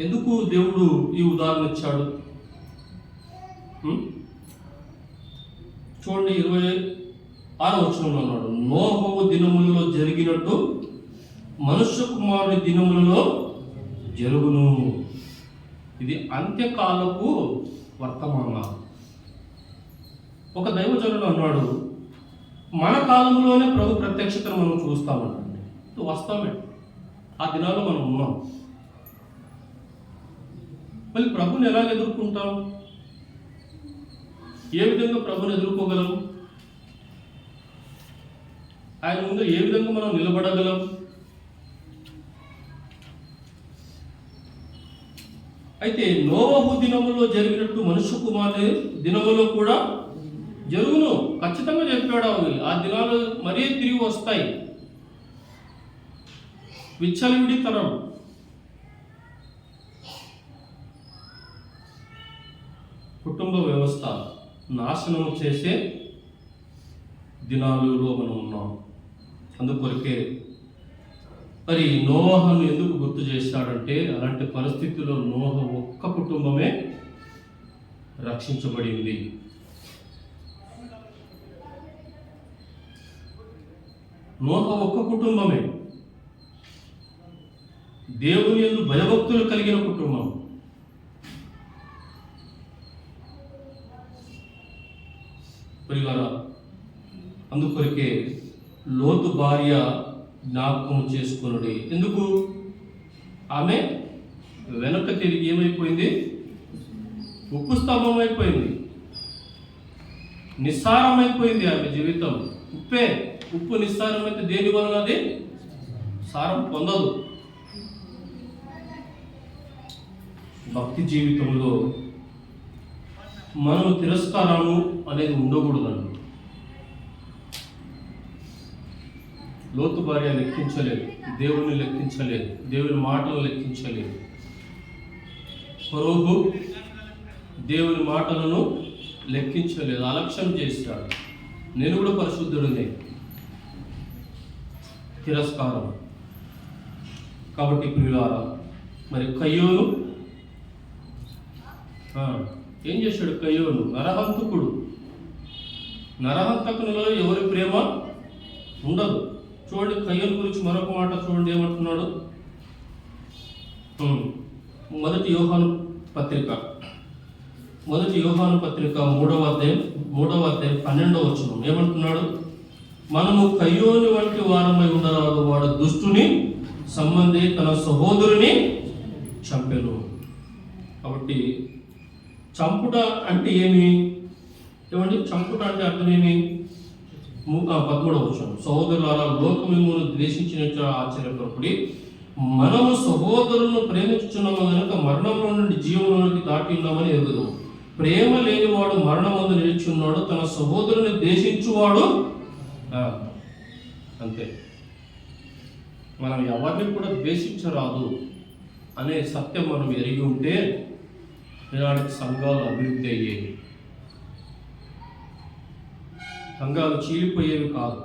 ఎందుకు దేవుడు ఈ ఉదాహరణ ఇచ్చాడు? చూడండి 26వ వచనంలో అన్నాడు, నోహవు దినములలో జరిగినట్టు మనుష్య కుమారుని దినములలో జరుగును. ఇది అంత్యకాలపు వర్తమానం. ఒక దైవజనుడు అన్నాడు, మన కాలంలోనే ప్రభు ప్రత్యక్షతను మనం చూస్తామంటండి. ఇది వాస్తవమే, ఆ దినాల్లో మనం ఉన్నాం. మళ్ళీ ప్రభుని ఎలా ఎదుర్కొంటాం? ఏ విధంగా ప్రభుని ఎదుర్కోగలం? ఆయన ముందు ఏ విధంగా మనం నిలబడగలం? అయితే నోవహు దినములో జరిగినట్టు మనుష్య కుమారుని దినములో కూడా జరుగును. ఖచ్చితంగా చెప్పాడు. ఆ దినాలు మరీ తిరిగి వస్తాయి. విచ్చలవిడితనం, కుటుంబ వ్యవస్థ నాశనం చేసే దినాలలో మనం ఉన్నాం. అందుకొరకే మరి నోవహును ఎందుకు గుర్తు చేశాడంటే, అలాంటి పరిస్థితుల్లో నోహ ఒక్క కుటుంబమే రక్షించబడింది. నోహ ఒక్క కుటుంబమే దేవుని యందు భయభక్తులు కలిగిన కుటుంబం. ప్రియులారా, అందుకొరకే లోతు భార్య జ్ఞాపకం చేసుకున్నది. ఎందుకు? ఆమె వెనక తిరిగి ఏమైపోయింది? ఉప్పు స్తంభం అయిపోయింది, నిస్సారమైపోయింది ఆమె జీవితం. ఉప్పు నిస్సారమైతే దేని వలన అది సారం పొందదు. భక్తి జీవితంలో మనం తిరస్కారము అనేది ఉండకూడదండి. లోతు భార్య లెక్కించలేదు, దేవుని లెక్కించలేదు, దేవుని మాటలు లెక్కించలేదు. ఫరోహు దేవుని మాటలను లెక్కించలేదు, అలక్ష్యం చేశాడు. నేను కూడా పరిశుద్ధుడినే. తిరస్కారం. కాబట్టి ప్రియులారా, మరి కయ్యోను ఏం చేశాడు? కయ్యోను నరహంతకుడు. నరహంతకునిలో ఎవరి ప్రేమ ఉండదు. చూడండి, కయ్యోను గురించి మరొక మాట చూడండి, ఏమంటున్నాడు? మొదటి యోహాను పత్రిక 3వ అధ్యాయం 12వ వచనం ఏమంటున్నాడు? మనము కయ్యోను వంటి వారమై ఉండరాదు, వాడు దుష్టుని సంబంధి తన సహోదరుని చంపెను. కాబట్టి చంపుట అంటే ఏమి? ఏమండి, చంపుట అంటే అర్థం ఏమి? 13వ వచనం, సహోదరులారా, లోకము మిమ్మును ద్వేషించినట్లు ఆశ్చర్యపరపడి మనము సహోదరులను ప్రేమించుచున్నాము కనుక మరణంలో నుండి జీవంలోనికి దాటి ఉన్నామని ఎరుగుదాం. ప్రేమ లేనివాడు మరణమందు నిలిచున్నాడు, తన సహోదరుని ద్వేషించువాడు అంతే. మనం ఎవరిని కూడా ద్వేషించరాదు అనే సత్యం మనం ఎరిగి ఉంటే ఈనాటికి సంఘాలు అభివృద్ధి అయ్యేవి, సంఘాలు చీలిపోయేవి కాదు.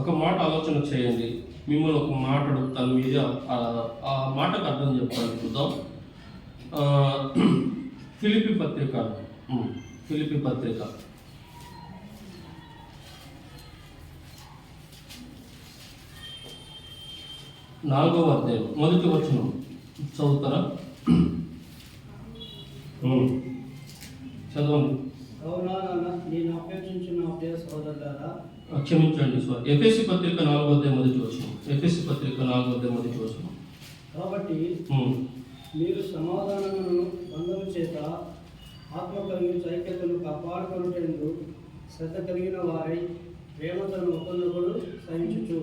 ఒక మాట ఆలోచన చేయండి. మిమ్మల్ని ఒక మాట అడుగుతాను, మీరు ఆ మాటకు అర్థం చెప్పాలని చూద్దాం. ఫిలిప్పీ పత్రిక 4వ అధ్యాయం 1వ వచనం చదువుతారా? చదవండి. క్షమించండి, ఎఫెసీ పత్రిక 4వ అధ్యాయం 1వ వచనం. ఎఫెసీ పత్రిక 4వ అధ్యాయం 1వ వచనం. కాబట్టి మీరు సమాధానమును బంధము చేత ఆత్మ కలిగించు ఐక్యతను కాపాడుకొనుటకు శ్రద్ధ కలిగిన వారై ప్రేమతో ఒకరినొకరు సహించుచు.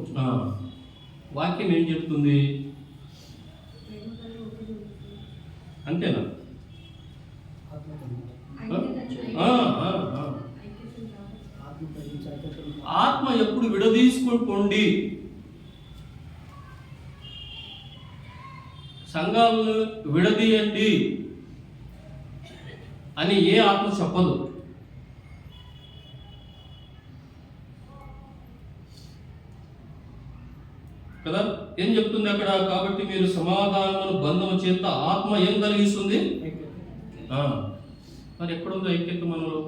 వాక్యం ఏం చెప్తుంది? అంతేనా? ఆత్మ ఎప్పుడు విడదీసుకోండి, సంఘాలను విడదీయండి అని ఏ ఆత్మ చెప్పదు కదా. ఏం చెప్తుంది అక్కడ? కాబట్టి మీరు సమాధానమును బంధము చేత ఆత్మ ఏం కలిగిస్తుంది? మరి ఎక్కడుంది ఐక్యత మనలో?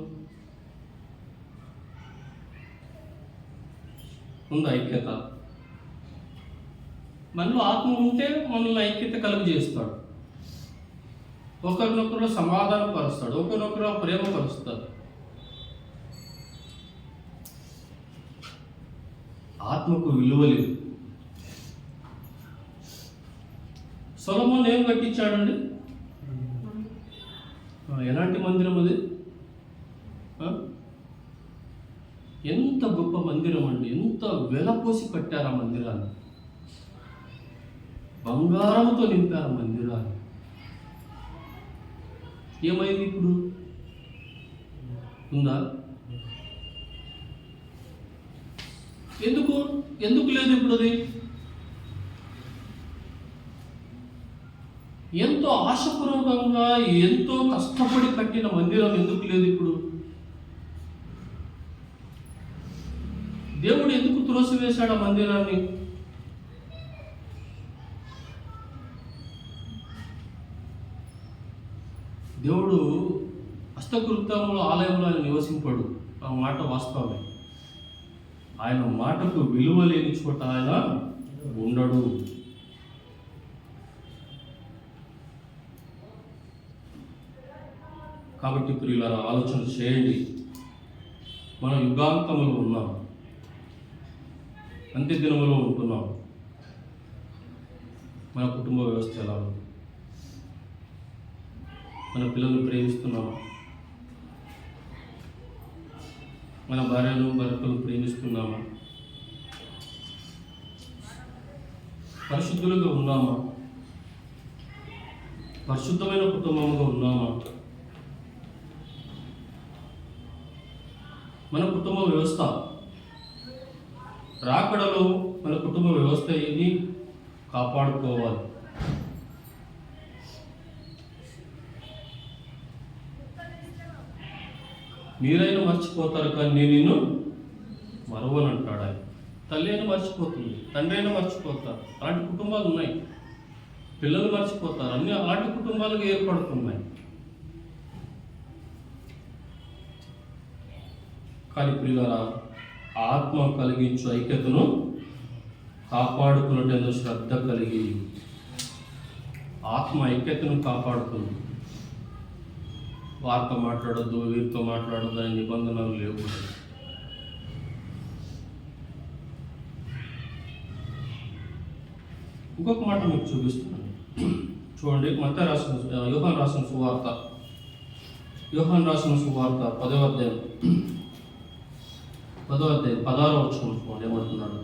ఉంది ఐక్యత. మనలో ఆత్మ ఉంటే మనల్ని ఐక్యత కలుగు చేస్తాడు, ఒకరినొకరు సమాధానం పరుస్తాడు, ఒకరినొకరు ప్రేమ పరుస్తాడు. ఆత్మకు విలువ లేదు. సొలొమోను ఏం కట్టించాడండి? ఎలాంటి మందిరం అది? ఎంత గొప్ప మందిరం అండి! ఎంత వెలపోసి కట్టారు ఆ మందిరాన్ని, బంగారంతో నింపారు మందిరాన్ని. ఏమైంది ఇప్పుడు? ఉందా? ఎందుకు లేదు ఇప్పుడు? అది ఎంతో ఆశపూర్వకంగా ఎంతో కష్టపడి కట్టిన మందిరం ఎందుకు లేదు ఇప్పుడు? దేవుడు ఎందుకు త్రోసివేశాడు ఆ మందిరాన్ని? దేవుడు హస్తకృత్యంలో ఆలయంలో ఆయన నివసింపడు. ఆ మాట వాస్తవమే. ఆయన మాటకు విలువ లేని చోట ఆయన ఉండడు. కాబట్టి ప్రియులారా, ఆలోచన చేయండి. మనం యుగాంతంలో ఉన్నాం, అంత్య దినములో ఉంటున్నాం. మన కుటుంబ వ్యవస్థ ఎలా ఉంది? మన పిల్లలను ప్రేమిస్తున్నామా? మన భార్యను భర్తలను ప్రేమిస్తున్నామా? పరిశుద్ధులుగా ఉన్నామా? పరిశుద్ధమైన కుటుంబంగా ఉన్నామా? మన కుటుంబ వ్యవస్థ రాకడలో మన కుటుంబ వ్యవస్థ ఏది కాపాడుకోవాలి. మీరైనా మర్చిపోతారు కానీ నేను నిన్ను మరవను అంటాడు ఆయన. తల్లి అయినా మర్చిపోతుంది, తండ్రి అయినా మర్చిపోతారు. అలాంటి కుటుంబాలు ఉన్నాయి. పిల్లలు మర్చిపోతారు. అన్ని అలాంటి కుటుంబాలకు ఏర్పడుతున్నాయి. కానీ ప్రియులారా, ఆత్మ కలిగించు ఐక్యతను కాపాడుకున్నట్టు శ్రద్ధ కలిగి ఆత్మ ఐక్యతను కాపాడుతుంది. వారితో మాట్లాడొద్దు, వీరితో మాట్లాడొద్దు అనే నిబంధనలు లేవు. ఇంకొక మాట మీకు చూపిస్తున్నాను, చూడండి. యోహాను రాసిన సువార్త 10వ అధ్యాయం 16వ వచనం చూడండి. ఏమంటున్నాడు?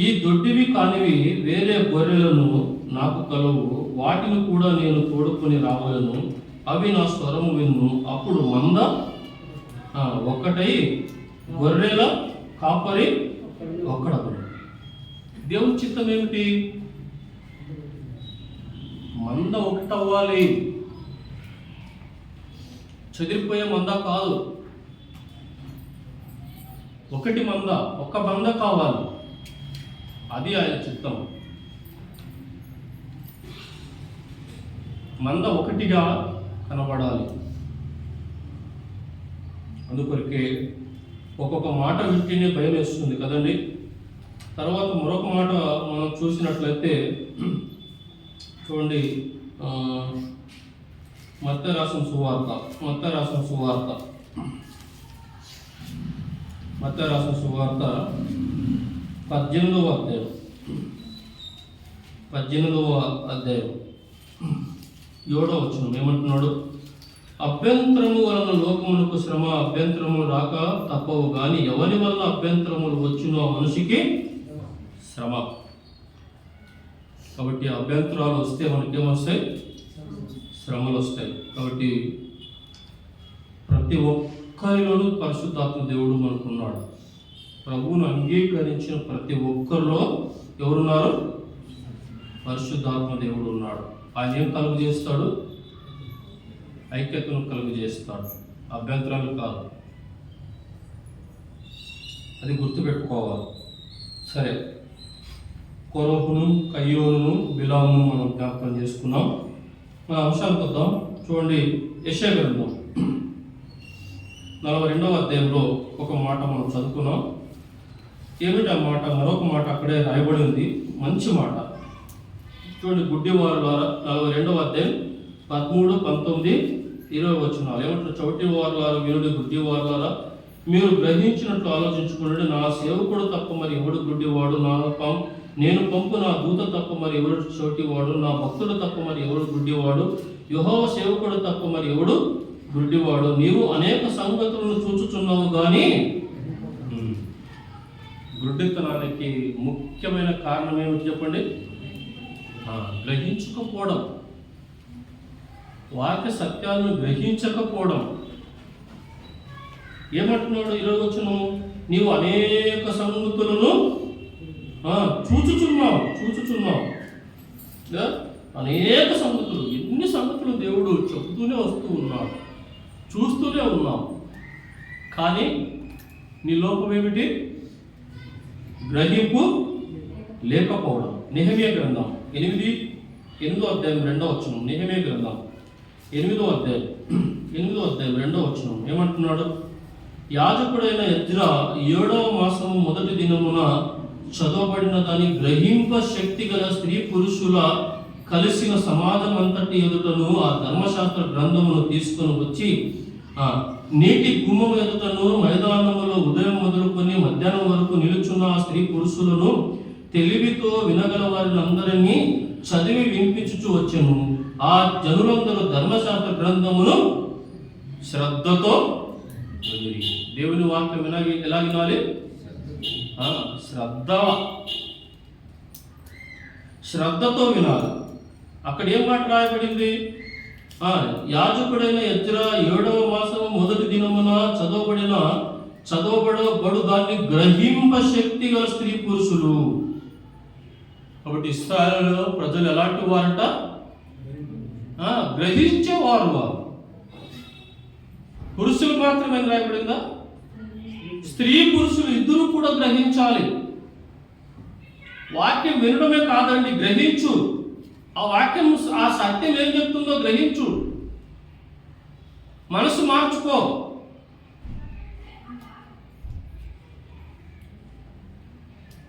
ఈ దొడ్డివి కానివి వేరే గొర్రెలను నాకు కలవు, వాటిని కూడా నేను తోడుకొని రావలను. అవి నా స్వరము విన్ను. అప్పుడు మంద ఒక్కటై గొర్రెల కాపరి ఒక్కడబడు. దేవుని చిత్తం ఏమిటి? మంద ఒకటవ్వాలి, చెదిరిపోయే మంద కాదు. ఒకటి మంద, ఒక్క మంద కావాలి. అది ఆయన చిత్తం. మంద ఒకటిగా కనబడాలి. అందుకొరకే ఒక్కొక్క మాట వింటేనే భయం వేస్తుంది కదండి. తర్వాత మరొక మాట మనం చూసినట్లయితే చూడండి, మత్తయి రాసిన సువార్త 18వ అధ్యాయం 7వ వచనం ఏమంటున్నాడు? అభ్యంతరము వలన లోకమునకు శ్రమ, అభ్యంతరములు రాక తప్పవు గాని ఎవరి వల్ల అభ్యంతరములు వచ్చునో మనిషికి శ్రమ. కాబట్టి అభ్యంతరాలు వస్తే మనకేమొస్తాయి? శ్రమలు వస్తాయి. కాబట్టి ప్రతి ఒక్కరిలోనూ పరిశుద్ధాత్మ దేవుడు మనకున్నాడు. ప్రభువును అంగీకరించిన ప్రతి ఒక్కరిలో ఎవరున్నారు? పరిశుద్ధాత్మ దేవుడు ఉన్నాడు. ఆయన ఏం కలుగు చేస్తాడు? ఐక్యతను కలుగు చేస్తాడు, అభ్యంతరాలు కాదు. అది గుర్తుపెట్టుకోవాలి. సరే, కొరహును, కయ్యోను, బిలామును మనం జ్ఞాపకం చేసుకున్నాం. మన అంశానికి వద్దాం. చూడండి, యెషయా గ్రంథం 42వ అధ్యాయంలో ఒక మాట మనం చదువుకున్నాం. ఏమిటి ఆ మాట? మరొక మాట అక్కడే రాయబడి ఉంది, మంచి మాట. చూడండి, గుడ్డివారు ద్వారా 42వ అధ్యాయం 13, 19, 20 వచనాలు ఏమంటారు? చౌటివారు ద్వారా వీరుడు గుడ్డివారు ద్వారా మీరు గ్రహించినట్లు ఆలోచించుకున్నాడు. నా సేవకుడు తప్ప మరి ఎవడు గుడ్డివాడు? నేను పంపు నా దూత తప్ప మరి ఎవడు చోటివాడు? నా భక్తుడు తప్ప మరి ఎవడు గుడ్డివాడు? యెహోవా సేవకుడు తప్ప మరి ఎవడు గుడ్డివాడు? నీవు అనేక సంగతులను చూచుచున్నావు కానీ గుడ్డితనానికి ముఖ్యమైన కారణం ఏమిటి చెప్పండి? గ్రహించకపోవడం, వాక్య సత్యాలను గ్రహించకపోవడం. ఏమంటున్నాడు? 20వ వచనం, నీవు అనేక సంగతులను చూచుచున్నావు. అనేక సంగతులు, ఎన్ని సంగతులు దేవుడు చెబుతూనే వస్తూ ఉన్నాడు, చూస్తూనే ఉన్నావు. కానీ నీ లోపం ఏమిటి? గ్రహింపు లేకపోవడం. నెహెమ్యా గ్రంథం 8వ అధ్యాయం 2వ వచనం. నెహెమ్యా గ్రంథం 8వ అధ్యాయం 2వ వచనం ఏమంటున్నాడు? యాజకుడైన ఎజ్రా 7వ మాసము మొదటి దినమున చదవబడిన దాని గ్రహింప శక్తి గల స్త్రీ పురుషుల కలిసిన సమాజం అంతటి ఎదుటను ఆ ధర్మశాస్త్ర గ్రంథమును తీసుకొని వచ్చి నీటి గుమ్మం ఎదుటను మైదానములో ఉదయం మొదలుకొని మధ్యాహ్నం వరకు నిలుచున్న ఆ స్త్రీ పురుషులను తెలివితో వినగల వారిని అందరినీ చదివి వినిపించుచు వచ్చెను. ఆ జనులందరూ ధర్మశాస్త్ర గ్రంథమును శ్రద్ధతో వినిరి. దేవుని వాక్యం ఎలా వినాలి? శ్రద్ధతో వినాలి. అక్కడ ఏం మాట రాయబడింది? యాజకుడైన ఎజ్రా 7వ మాసము మొదటి దినమున చదవబడు దాన్ని గ్రహింప శక్తి గల స్త్రీ పురుషులు. కాబట్టి ఇశ్రాయేలు ప్రజలు ఎలాంటి వారట? గ్రహించేవారు. వారు పురుషులు మాత్రమే రాయబడిందా? స్త్రీ పురుషులు ఇద్దరు కూడా గ్రహించాలి. వాక్యం వినడమే కాదండి, గ్రహించు. ఆ వాక్యం, ఆ సత్యం ఏం చెప్తుందో గ్రహించు. మనసు మార్చుకో.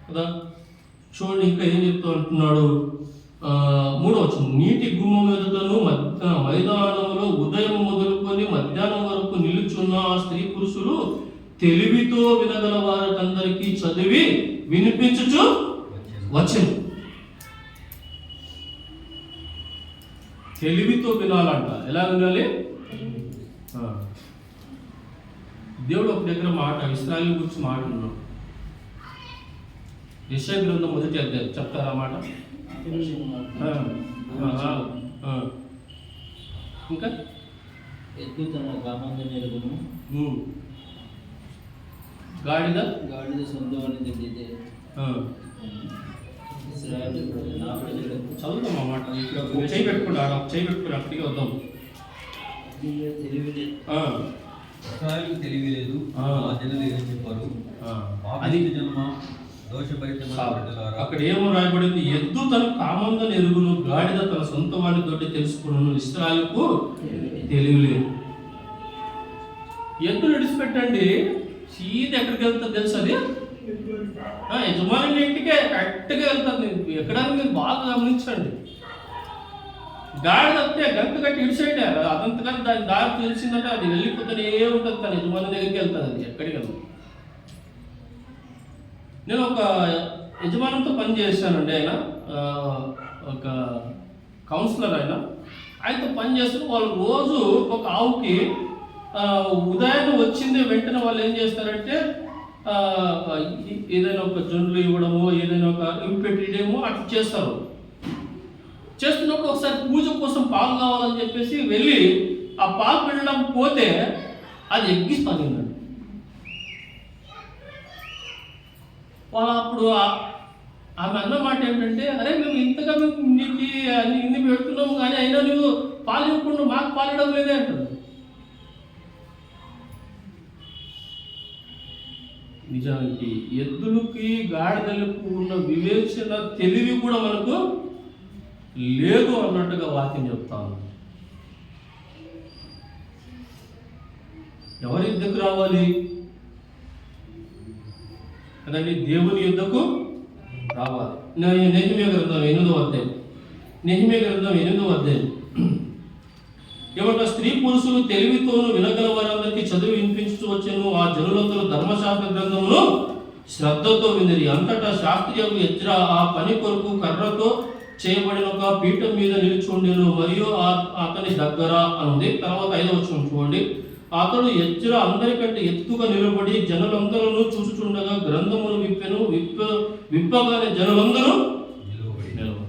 కదా, చూడండి ఇంకా ఏం చెప్తూ అంటున్నాడు? 3వ వచనం, నీటి గుమ్మం ఎదుటను మైదానములో ఉదయం మొదలుకొని మధ్యాహ్నం వరకు నిలుచున్న ఆ స్త్రీ పురుషులు తెలివితో వినగల వారందరికీ చదివి వినిపించుచు వచ్చెను. తెలివితో వినాలంట. ఎలా వినాలి? దేవుడు ఒక దగ్గర మాట, ఇశ్రాయేలు గురించి మాట ఉన్నాడు. యెషయా గ్రంథం 1వ అధ్యాయం చెప్తారా మాట? ఇంకా ఎద్దు తన కామందు నెరుగును గాడిద గాడిద సొంతవాణి దగ్గర ఇశ్రాయేలు నా ప్రజలకు చదువుతాం అన్నమాట. ఇక్కడ ఒక చేయి పెట్టుకుంటాడు, ఒక చేయి పెట్టుకుని అక్కడికి వద్దాం. తెలివి ఇశ్రాయేలుకు తెలివి లేదు, ఆ. ఆ జనులు ఏం చెప్పారు, అది పాపిష్టి జన్మ, దోషభరితమైన ప్రజలారా. అక్కడ ఏమో రాయబడింది, ఎద్దు తన కామందని ఎరుగును, గాడిద తన సొంత వాడి తోటి తెలుసుకున్నాను, ఇశ్రాయేలుకు తెలివి లేదు. ఎద్దు నడిచిపెట్టండి, సీదా ఎక్కడికి వెళ్తుంది తెలుసు అది, యజమాని ఇంటికే కరెక్ట్గా వెళ్తుంది. ఎక్కడానికి మీరు బాగా గమనించండి. గాడిద వస్తే గంట కట్టి ఇడిసైడ్ అదంతగా దాని దారి తెలిసిందంటే అది వెళ్ళిపోతూనే ఉంటుంది, తన యజమాని దగ్గరికి వెళ్తుంది. అది ఎక్కడికి వెళ్తుంది. నేను ఒక యజమానంతో పని చేశానండి. ఆయన ఒక కౌన్సిలర్. ఆయనతో పని చేస్తూ వాళ్ళు రోజు ఒక ఆవుకి ఉదయాన్నే వచ్చింది వెంటనే వాళ్ళు ఏం చేస్తారంటే ఏదైనా ఒక జొండ్లు ఇవ్వడము, ఏదైనా ఒక ఇవి పెట్టడమో అట్లా చేస్తారు. చేస్తున్నప్పుడు ఒకసారి పూజ కోసం పాలు కావాలని చెప్పేసి వెళ్ళి ఆ పాలు పెట్టడం పోతే అది ఎగ్గిస్తానండి. వాళ్ళు అప్పుడు ఆమె అన్న మాట ఏంటంటే, అరే మేము ఇంతగా మేము నీకు ఇన్ని పెడుతున్నాము కానీ అయినా నువ్వు పాలు ఇవ్వకుండా మాకు పాలు ఇవ్వడం లేదే అంటారు. నిజానికి ఎద్దులకి గాడిదలకు ఉన్న వివేచన తెలివి కూడా మనకు లేదు అన్నట్టుగా వాక్యం చెప్తాను. ఎవరి యుద్ధకు రావాలి కదండి? దేవుని యుద్ధకు రావాలి. నెహెమ్యా గ్రంథం 8వ అధ్యాయం, నెహెమ్యా గ్రంథం 8వ అధ్యాయం ఏమంటే, స్త్రీ పురుషులు తెలివితోను వినగల వారందరికీ చదువు వినిపించు వచ్చాను. ఆ జనులందరూ ధర్మశాస్త్ర గ్రంథమును శ్రద్ధతో వినిరి. అంతటా శాస్త్రియకు ఎజ్రా ఆ పని కొరకు కర్రతో చేయబడిన ఒక పీఠం మీద నిలుచుండెను, మరియు అతని దగ్గర అనుంది. తర్వాత 5వ వచనం చూడండి. అతడు ఎజ్రా అందరికంటే ఎత్తుగా నిలబడి జనులందరూ చూచుచుండగా గ్రంథమును విప్పెను. విప్పగానే జనులందరూ నిలబడి.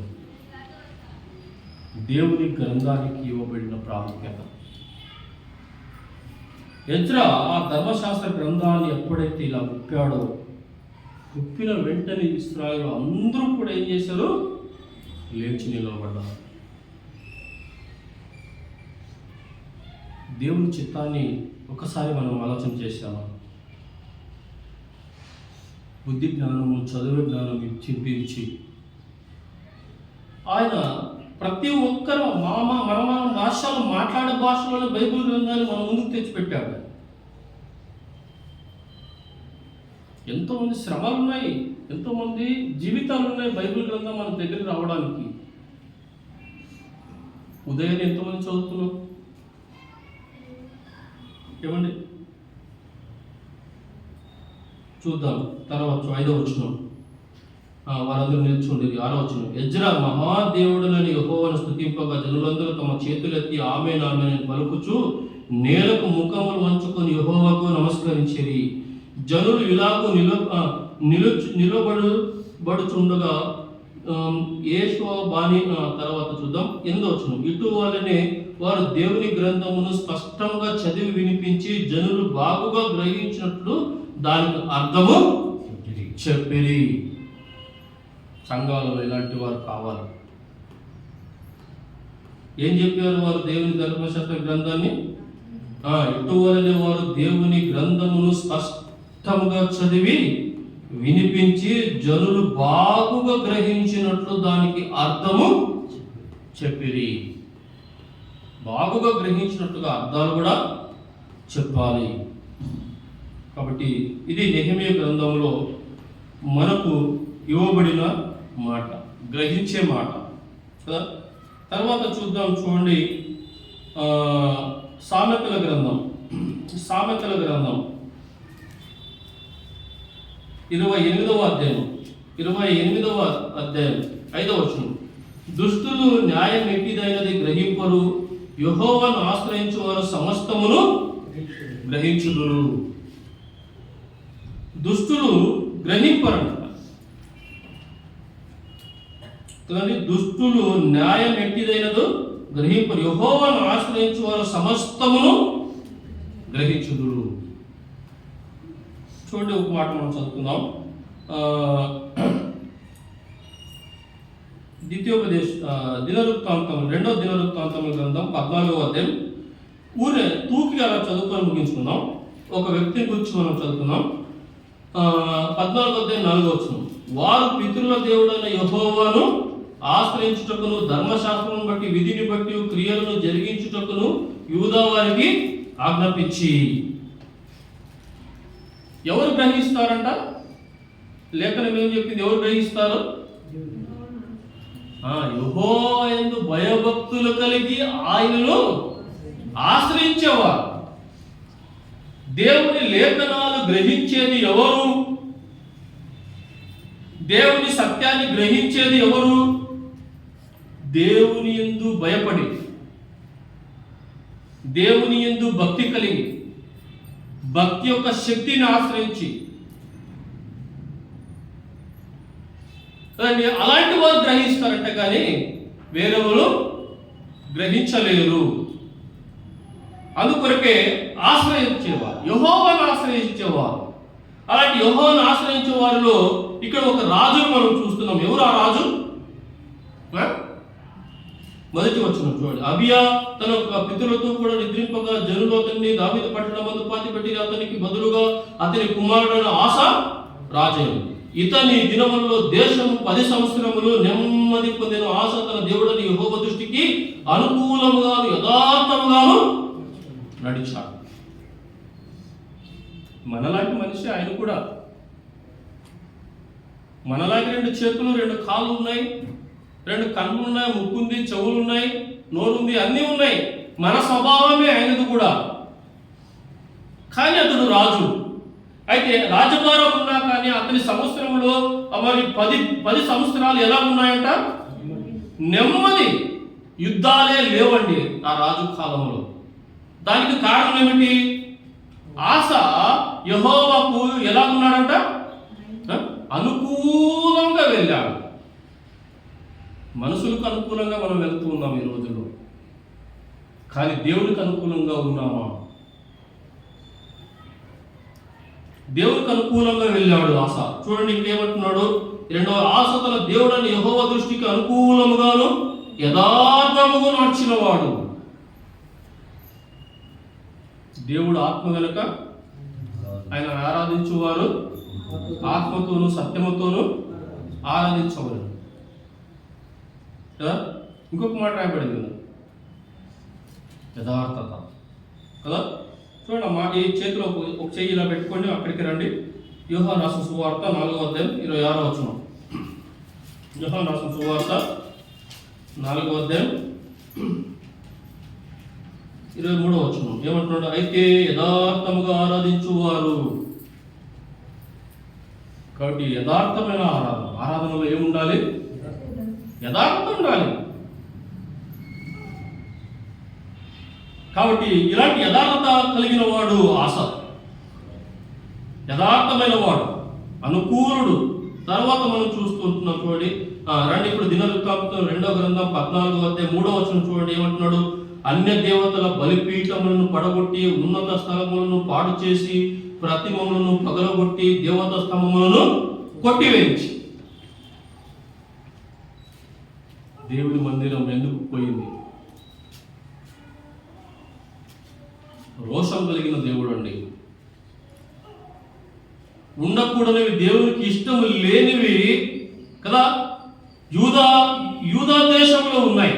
దేవుని గ్రంథానికి ఇవ్వబడిన ప్రాముఖ్యత. ఎజ్రా ఆ ధర్మశాస్త్ర గ్రంథాన్ని ఎప్పుడైతే ఇలా విప్పాడో, విప్పిన వెంటనే ఇశ్రాయేలు అందరూ కూడా ఏం చేశారు? లేచి నిలబడ్డారు. దేవుని చిత్తాన్ని ఒకసారి మనం ఆలోచన చేశాము. బుద్ధి జ్ఞానము, చదువు జ్ఞానం ఇచ్చి ఆయన ప్రతి ఒక్కరు మన భాషలు మాట్లాడే భాషలోనే బైబిల్ గ్రంథాన్ని మన ముందుకు తెచ్చిపెట్టాడు. ఎంతోమంది శ్రమలు ఉన్నాయి, ఎంతోమంది జీవితాలు ఉన్నాయి బైబిల్ గ్రంథం మన దగ్గరికి రావడానికి. ఉదయాన్నే ఎంతోమంది చదువుతున్నాం ఏమండి? చూద్దాం తర్వాత 5వ వచనం. వారందరూ నిల్చుండేది. 6వ వచనం. ఎజ్రా మహాదేవుడునని యెహోవాను స్తుతింపగా జనులందరూ తమ చేతులెత్తి ఆమేన్ ఆమేన్ అని పలుకుచు నేలకు ముఖములు వంచుకొని యెహోవాకు నమస్కరించిరి. జనులు ఇలాగూ నిలబడుచుండగా యేషోబాని తర్వాత చూద్దాం 8వ వచనం. ఇటువలనే వారు దేవుని గ్రంథమును స్పష్టంగా చదివి వినిపించి జనులు బాగుగా గ్రహించినట్లు దానికి అర్థము చెప్పిరి. సంఘాలలో ఇలాంటి వారు కావాలి. ఏం చెప్పారు వారు? దేవుని ధర్మశాస్త్ర గ్రంథాన్ని ఇటువలనే వారు దేవుని గ్రంథమును స్పష్టంగా చదివి వినిపించి జనులు బాగుగా గ్రహించినట్లు దానికి అర్థము చెప్పిరి. బాగుగా గ్రహించినట్టుగా అర్థాలు కూడా చెప్పాలి. కాబట్టి ఇది నెహెమ్యా గ్రంథంలో మనకు ఇవ్వబడిన మాట, గ్రహించే మాట కదా. తర్వాత చూడండి సామెతల గ్రంథం 28వ అధ్యాయం 5వ వచనం. దుష్టులు న్యాయం ఎట్టిదైనది గ్రహింపరు, యెహోవాను ఆశ్రయించు వారు సమస్తమును గ్రహించుదురు. దుష్టులు గ్రహింపరంట. చూడండి, దుష్టులు న్యాయం ఎట్టిదైనదు గ్రహింపరు, యెహోవాను ఆశ్రయించు వారు సమస్తమును గ్రహించుదురు. చూడండి, ఒక మాట మనం చదువుకుందాం. దినవృత్తాంతం 2వ దినవృత్తాంతముల గ్రంథం 14వ అధ్యాయం తూకిగా అలా చదువుకొని ముగించుకుందాం. ఒక వ్యక్తిని గురించి మనం చదువుకుందాం. 14వ అధ్యాయం 4వ వచనం, వారు పితరుల దేవుడైన యెహోవాను ఆశ్రయించుటకును ధర్మశాస్త్రమును బట్టి విధిని బట్టి క్రియలను జరిగించుటకును యూదా వారికి ఆజ్ఞాపించి. ఎవరు గ్రహిస్తారంట? లేఖనం ఏం చెప్పింది? ఎవరు గ్రహిస్తారు? యెహోవా యందు భయభక్తులు కలిగి ఆయనను ఆశ్రయించేవారు. దేవుని లేఖనాలు గ్రహించేది ఎవరు? దేవుని సత్యాన్ని గ్రహించేది ఎవరు? దేవుని యందు భయపడి, దేవుని యందు భక్తి కలిగి, భక్తి యొక్క శక్తిని ఆశ్రయించి, అలాంటి వారు గ్రహిస్తారంట, కానీ వేరెవరు గ్రహించలేరు. అందుకొరకే ఆశ్రయించేవారు, యెహోవాను ఆశ్రయించేవారు. అలాంటి యెహోవాను ఆశ్రయించే వారిలో ఇక్కడ ఒక రాజును మనం చూస్తున్నాం. ఎవరు ఆ రాజు? మొదటి వచనం చూడండి. అబియా తన పితరులతో కూడా నిద్రింపగా జనులు అతన్ని దావీదు పట్టణం మందు పాతిపెట్టి అతనికి బదులుగా అతని కుమారుడైన ఆసా రాజయ్య. ఇతని దినములలో దేశము 10 సంవత్సరములు నెమ్మది పొందిన. ఆస తన దేవుడని యెహోవా దృష్టికి అనుకూలముగాను యథార్థముగాను నడిచాడు. మనలాంటి మనిషి ఆయన కూడా. మనలాంటి 2 చేతులు 2 కాళ్ళు ఉన్నాయి, 2 కళ్ళు ఉన్నాయి, ముక్కుంది, చెవులు ఉన్నాయి, నోరుంది, అన్నీ ఉన్నాయి. మన స్వభావమే ఆయనది కూడా. కానీ అతడు రాజు. అయితే రాజభారం ఉన్నా కానీ అతని సంవత్సరంలో మరి 10 సంవత్సరాలు ఎలా ఉన్నాయంట? నెమ్మది, యుద్ధాలే లేవండి ఆ రాజు కాలంలో. దానికి కారణం ఏమిటి? ఆస యెహోవాకు ఎలా ఉన్నాడంట? అనుకూలంగా వెళ్ళాడు. మనుషులకు అనుకూలంగా మనం వెళ్తూ ఉన్నాం ఈ రోజుల్లో, కానీ దేవుడికి అనుకూలంగా ఉన్నామా? దేవుడికి అనుకూలంగా వెళ్ళాడు ఆస. చూడండి ఇంకేమంటున్నాడు? 2వ, ఆస తన దేవుడని యెహోవా దృష్టికి అనుకూలముగాను యథార్థముగా నడిచినవాడు. దేవుడు ఆత్మ గనుక ఆయన ఆరాధించువారు ఆత్మతోను సత్యముతోను ఆరాధించవలను కదా. ఇంకొక మాట రాయబడింది కదా, యథార్థత కదా. చూడండి అమ్మా, ఈ చేతిలో ఒక చెయ్యి ఇలా పెట్టుకొని అక్కడికి రండి. యోహాను రాసిన సువార్త 4వ అధ్యాయం 26వ వచనం. యోహాను రాసిన సువార్త 4వ అధ్యాయం 23వ వచనం ఏమంటున్నాడు? అయితే యథార్థముగా ఆరాధించువారు. కాబట్టి యథార్థమైన ఆరాధనలో ఏముండాలి? యథార్థం ఉండాలి. కాబట్టి ఇలాంటి యథార్థత కలిగిన వాడు ఆస, యథార్థమైన వాడు, అనుకూలుడు. తర్వాత మనం చూస్తుంటున్నాం. చూడండి, రండి ఇప్పుడు దినవృత్తాంతం 2వ గ్రంథం 14వ అధ్యాయం 3వ వచనం చూడండి ఏమంటున్నాడు? అన్య దేవతల బలిపీఠములను పడగొట్టి, ఉన్నత స్థలములను పాడు చేసి, ప్రతిమములను పగలగొట్టి, దేవత స్తంభములను కొట్టివేయించి. దేవుడి మందిరం ఎందుకు పోయింది? రోషం కలిగిన దేవుడు అండి. ఉండకూడనివి, దేవునికి ఇష్టం లేనివి కదా యూదా దేశంలో ఉన్నాయి.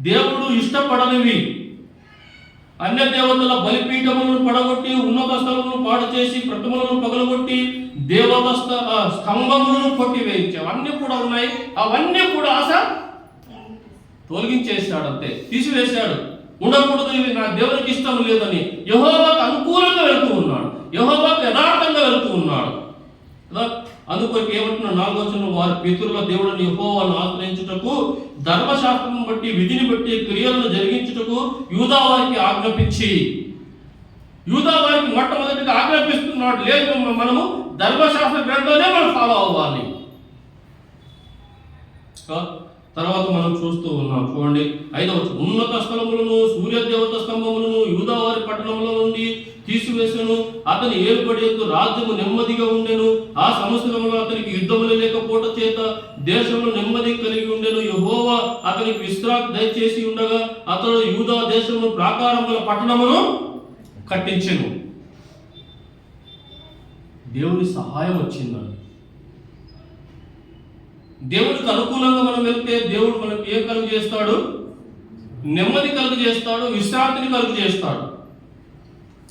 దేవుడు ఇష్టపడనివి అన్య దేవతల బలిపీఠములను పడగొట్టి, ఉన్నత స్థలములను పాడు చేసి, ప్రతిమలను పగలగొట్టి, దేవత స్తంభములను కొట్టివేయించావు. అన్నీ కూడా ఉన్నాయి. అవన్నీ కూడా ఆశ తొలగించేశాడు, అంతే, తీసివేశాడు. ఉండకూడదు, ఇవి నా దేవునికి ఇష్టం లేదని యెహోవాకు అనుకూలంగా వెళ్తూ ఉన్నాడు, యెహోవాకు యథార్థంగా వెళ్తూ ఉన్నాడు కదా. అందుకొరకు ఏమంటున్నాడు? 4వ వచనం, వారి పితరుల దేవుడిని యెహోవాను ఆశ్రయించుటకు ధర్మశాస్త్రం బట్టి విధిని బట్టి క్రియలను జరిగించుటకు యూదా వారికి ఆజ్ఞాపించి. యూదా వారికి మొట్టమొదటిగా ఆజ్ఞాపిస్తున్నాడు, లేదు మనము ధర్మశాస్త్ర గ్రంథాన్ని మనం ఫాలో అవ్వాలి. తర్వాత మనం చూస్తూ ఉన్నాం, చూడండి 5వ వచనం. ఉన్నత స్థలములను సూర్యదేవత స్తంభములను యూదా వారి పట్టణంలో నుండి తీసివేసెను. అతని ఏలుబడి యొక్క రాజ్యము నెమ్మదిగా ఉండెను. ఆ సంవత్సరంలో అతనికి యుద్ధములు లేకపోవట చేత దేశంలో నెమ్మది కలిగి ఉండెను. యెహోవా అతనికి విశ్రాంతి దయచేసి ఉండగా అతడు యూదా దేశమును ప్రాకారముల పట్టణమును కట్టించెను. దేవుని సహాయం వచ్చిందండి. దేవుడికి అనుకూలంగా మనం వెళ్తే దేవుడు మనకు ఏం కలుగు చేస్తాడు? నెమ్మది కలుగు చేస్తాడు, విశ్రాంతిని కలుగు చేస్తాడు.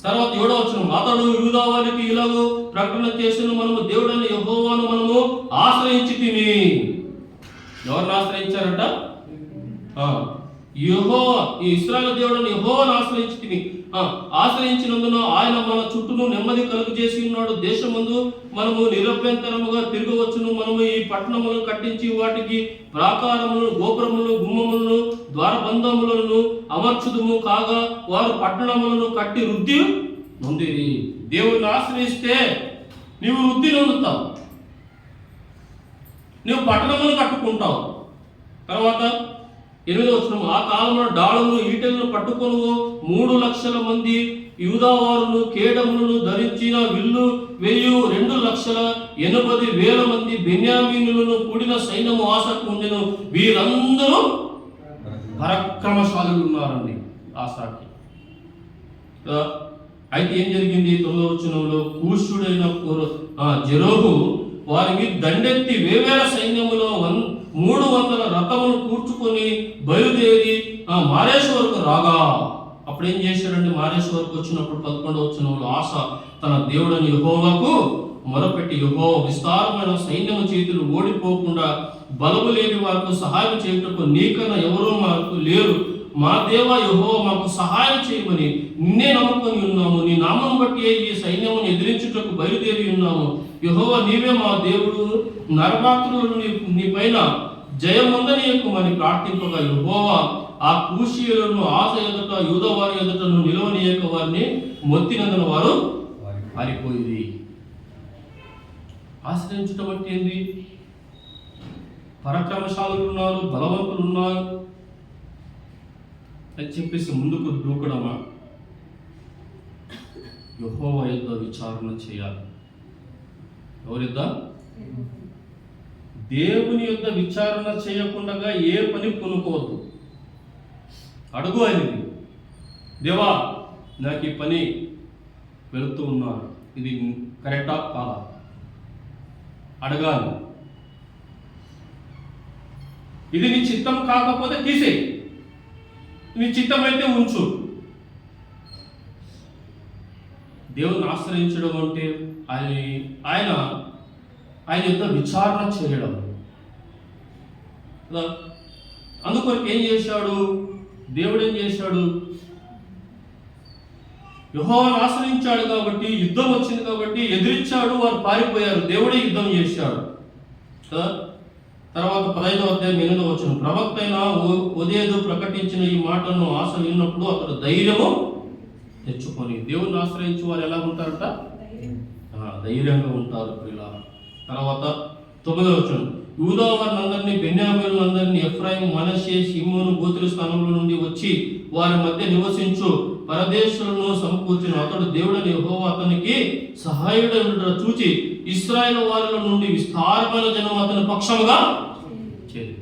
తర్వాత 7వ వచనం. అతడు యూదా వారికి ఇలాగూ ప్రకటన చేసిన, మనము దేవుడైన యెహోవాను మనము ఆశ్రయించితిమి. ఎవరిని ఆశ్రయించారట? యెహోవా, ఈ ఇశ్రాయేలు దేవుడైన యెహోవాను ఆశ్రయించితిమి. ఆశ్రయించినందున ఆయన మన చుట్టూను నెమ్మది కలుగు చేసి ఉన్నాడు. దేశమందు మనము నిరభ్యంతరముగా తిరగవచ్చును. మనము ఈ పట్టణములను కట్టించి వాటికి ప్రాకారములను, గోపురములను, గుమ్మములను, ద్వారబంధములను అమర్చుదుము. కాగా వారు పట్టణములను కట్టి వృద్ధి నొందిరి. దేవుడిని ఆశ్రయిస్తే నీవు వృద్ధి నొందుతావు, నీవు పట్టణములను కట్టుకుంటావు. తర్వాత 8వ వచనం. ఆ కాలంలో డాళ్ళను ఈటెలను పట్టుకొను 3 లక్షల మంది యూదావారును కేడములను ధరించిన విల్లు వేయు 2,80,000 మంది బెన్యామీనులను కూడిన సైన్యము ఆసకు ఉండెను. వీరందరూ పరాక్రమశాలులు ఉన్నారండి ఆసాకి. అయితే ఏం జరిగింది? 9వ వచనంలో కూష్యుడైన జెరోహు వారి మీద దండెత్తి వేవేల సైన్యములో 300 రథములు కూర్చుకొని బయలుదేరి మారేశ్వరకు రాగా, అప్పుడు ఏం చేశాడంటే మారేశ్వరకు వచ్చినప్పుడు 11వ వచనంలో ఆస తన దేవుడని యెహోవాకు మొరపెట్టి, యెహోవా విస్తారమైన సైన్యము చేతులు ఓడిపోకుండా బలము లేని వారికి సహాయం చేయుటకు నీకన్నా ఎవరూ మాకు లేరు. మా దేవా యెహోవా మాకు సహాయం చేయమని నిన్నే నమ్ముకొని ఉన్నాము. నీ నామం బట్టి ఈ సైన్యమును ఎదిరించుటకు బయలుదేరి ఉన్నాము. యెహోవా నీవే మా దేవుడు, నరమాత్రులను నీ పైన జయముందనీయకుమని ప్రార్థింపగా యెహోవా ఆ కూషీయులను ఆస ఎదుట యూదా వారి ఎదుటను నిలవనీయక వారిని మొత్తినందున వారు పారిపోయింది. ఆశ్రయించడం అంటే ఏంది? పరాక్రమశాలులు ఉన్నారు, బలవంతులు ఉన్నారు అని చెప్పేసి ముందుకు దూకడమా? యెహోవా యొద్ద విచారణ చేయాలి. ఎవరి యొద్ద? దేవుని యొద్ద విచారణ చేయకుండా ఏ పని కొనుక్కోవద్దు. అడుగు ఆయనకి, దేవా నాకు ఈ పని వెళుతూ ఉన్నాను, ఇది కరెక్టా కాదా అడగాలి. ఇది నీ చిత్తం కాకపోతే తీసేయి, నీ చిత్తం అయితే ఉంచు. దేవుని ఆశ్రయించడం అంటే ఆయన యొక్క విచారణ చేయడం. అందుకొరకు ఏం చేశాడు దేవుడు? ఏం చేశాడు? యెహోవాను ఆశ్రయించాడు కాబట్టి, యుద్ధం వచ్చింది కాబట్టి ఎదిరించాడు, వారు పారిపోయారు. దేవుడే యుద్ధం చేశాడు. తర్వాత 15వ అధ్యాయం 8వ వచనం. ప్రవక్త అయిన ఓదేదు ప్రకటించిన ఈ మాటను ఆశ విన్నప్పుడు అతడు ధైర్యము తెచ్చుకొని. దేవుని ఆశ్రయించి వారు ఎలా ఉంటారట? ధైర్యంగా ఉంటారు ప్రియులారా. తర్వాత 9వ వచనం. యూదా వారినందరినీ, బెన్యామీనులందరినీ, ఎఫ్రాయిము, మనష్షే, షిమ్యోను గోత్ర స్థానంలో నుండి వచ్చి వారి మధ్య నివసించు పరదేశులను సమకూర్చిన. అతడు దేవుడని యెహోవా అతనికి సహాయుడైన చూచి ఇశ్రాయేలు వారిలో నుండి విస్తారమైన జనం అతని పక్షముగా చేరి.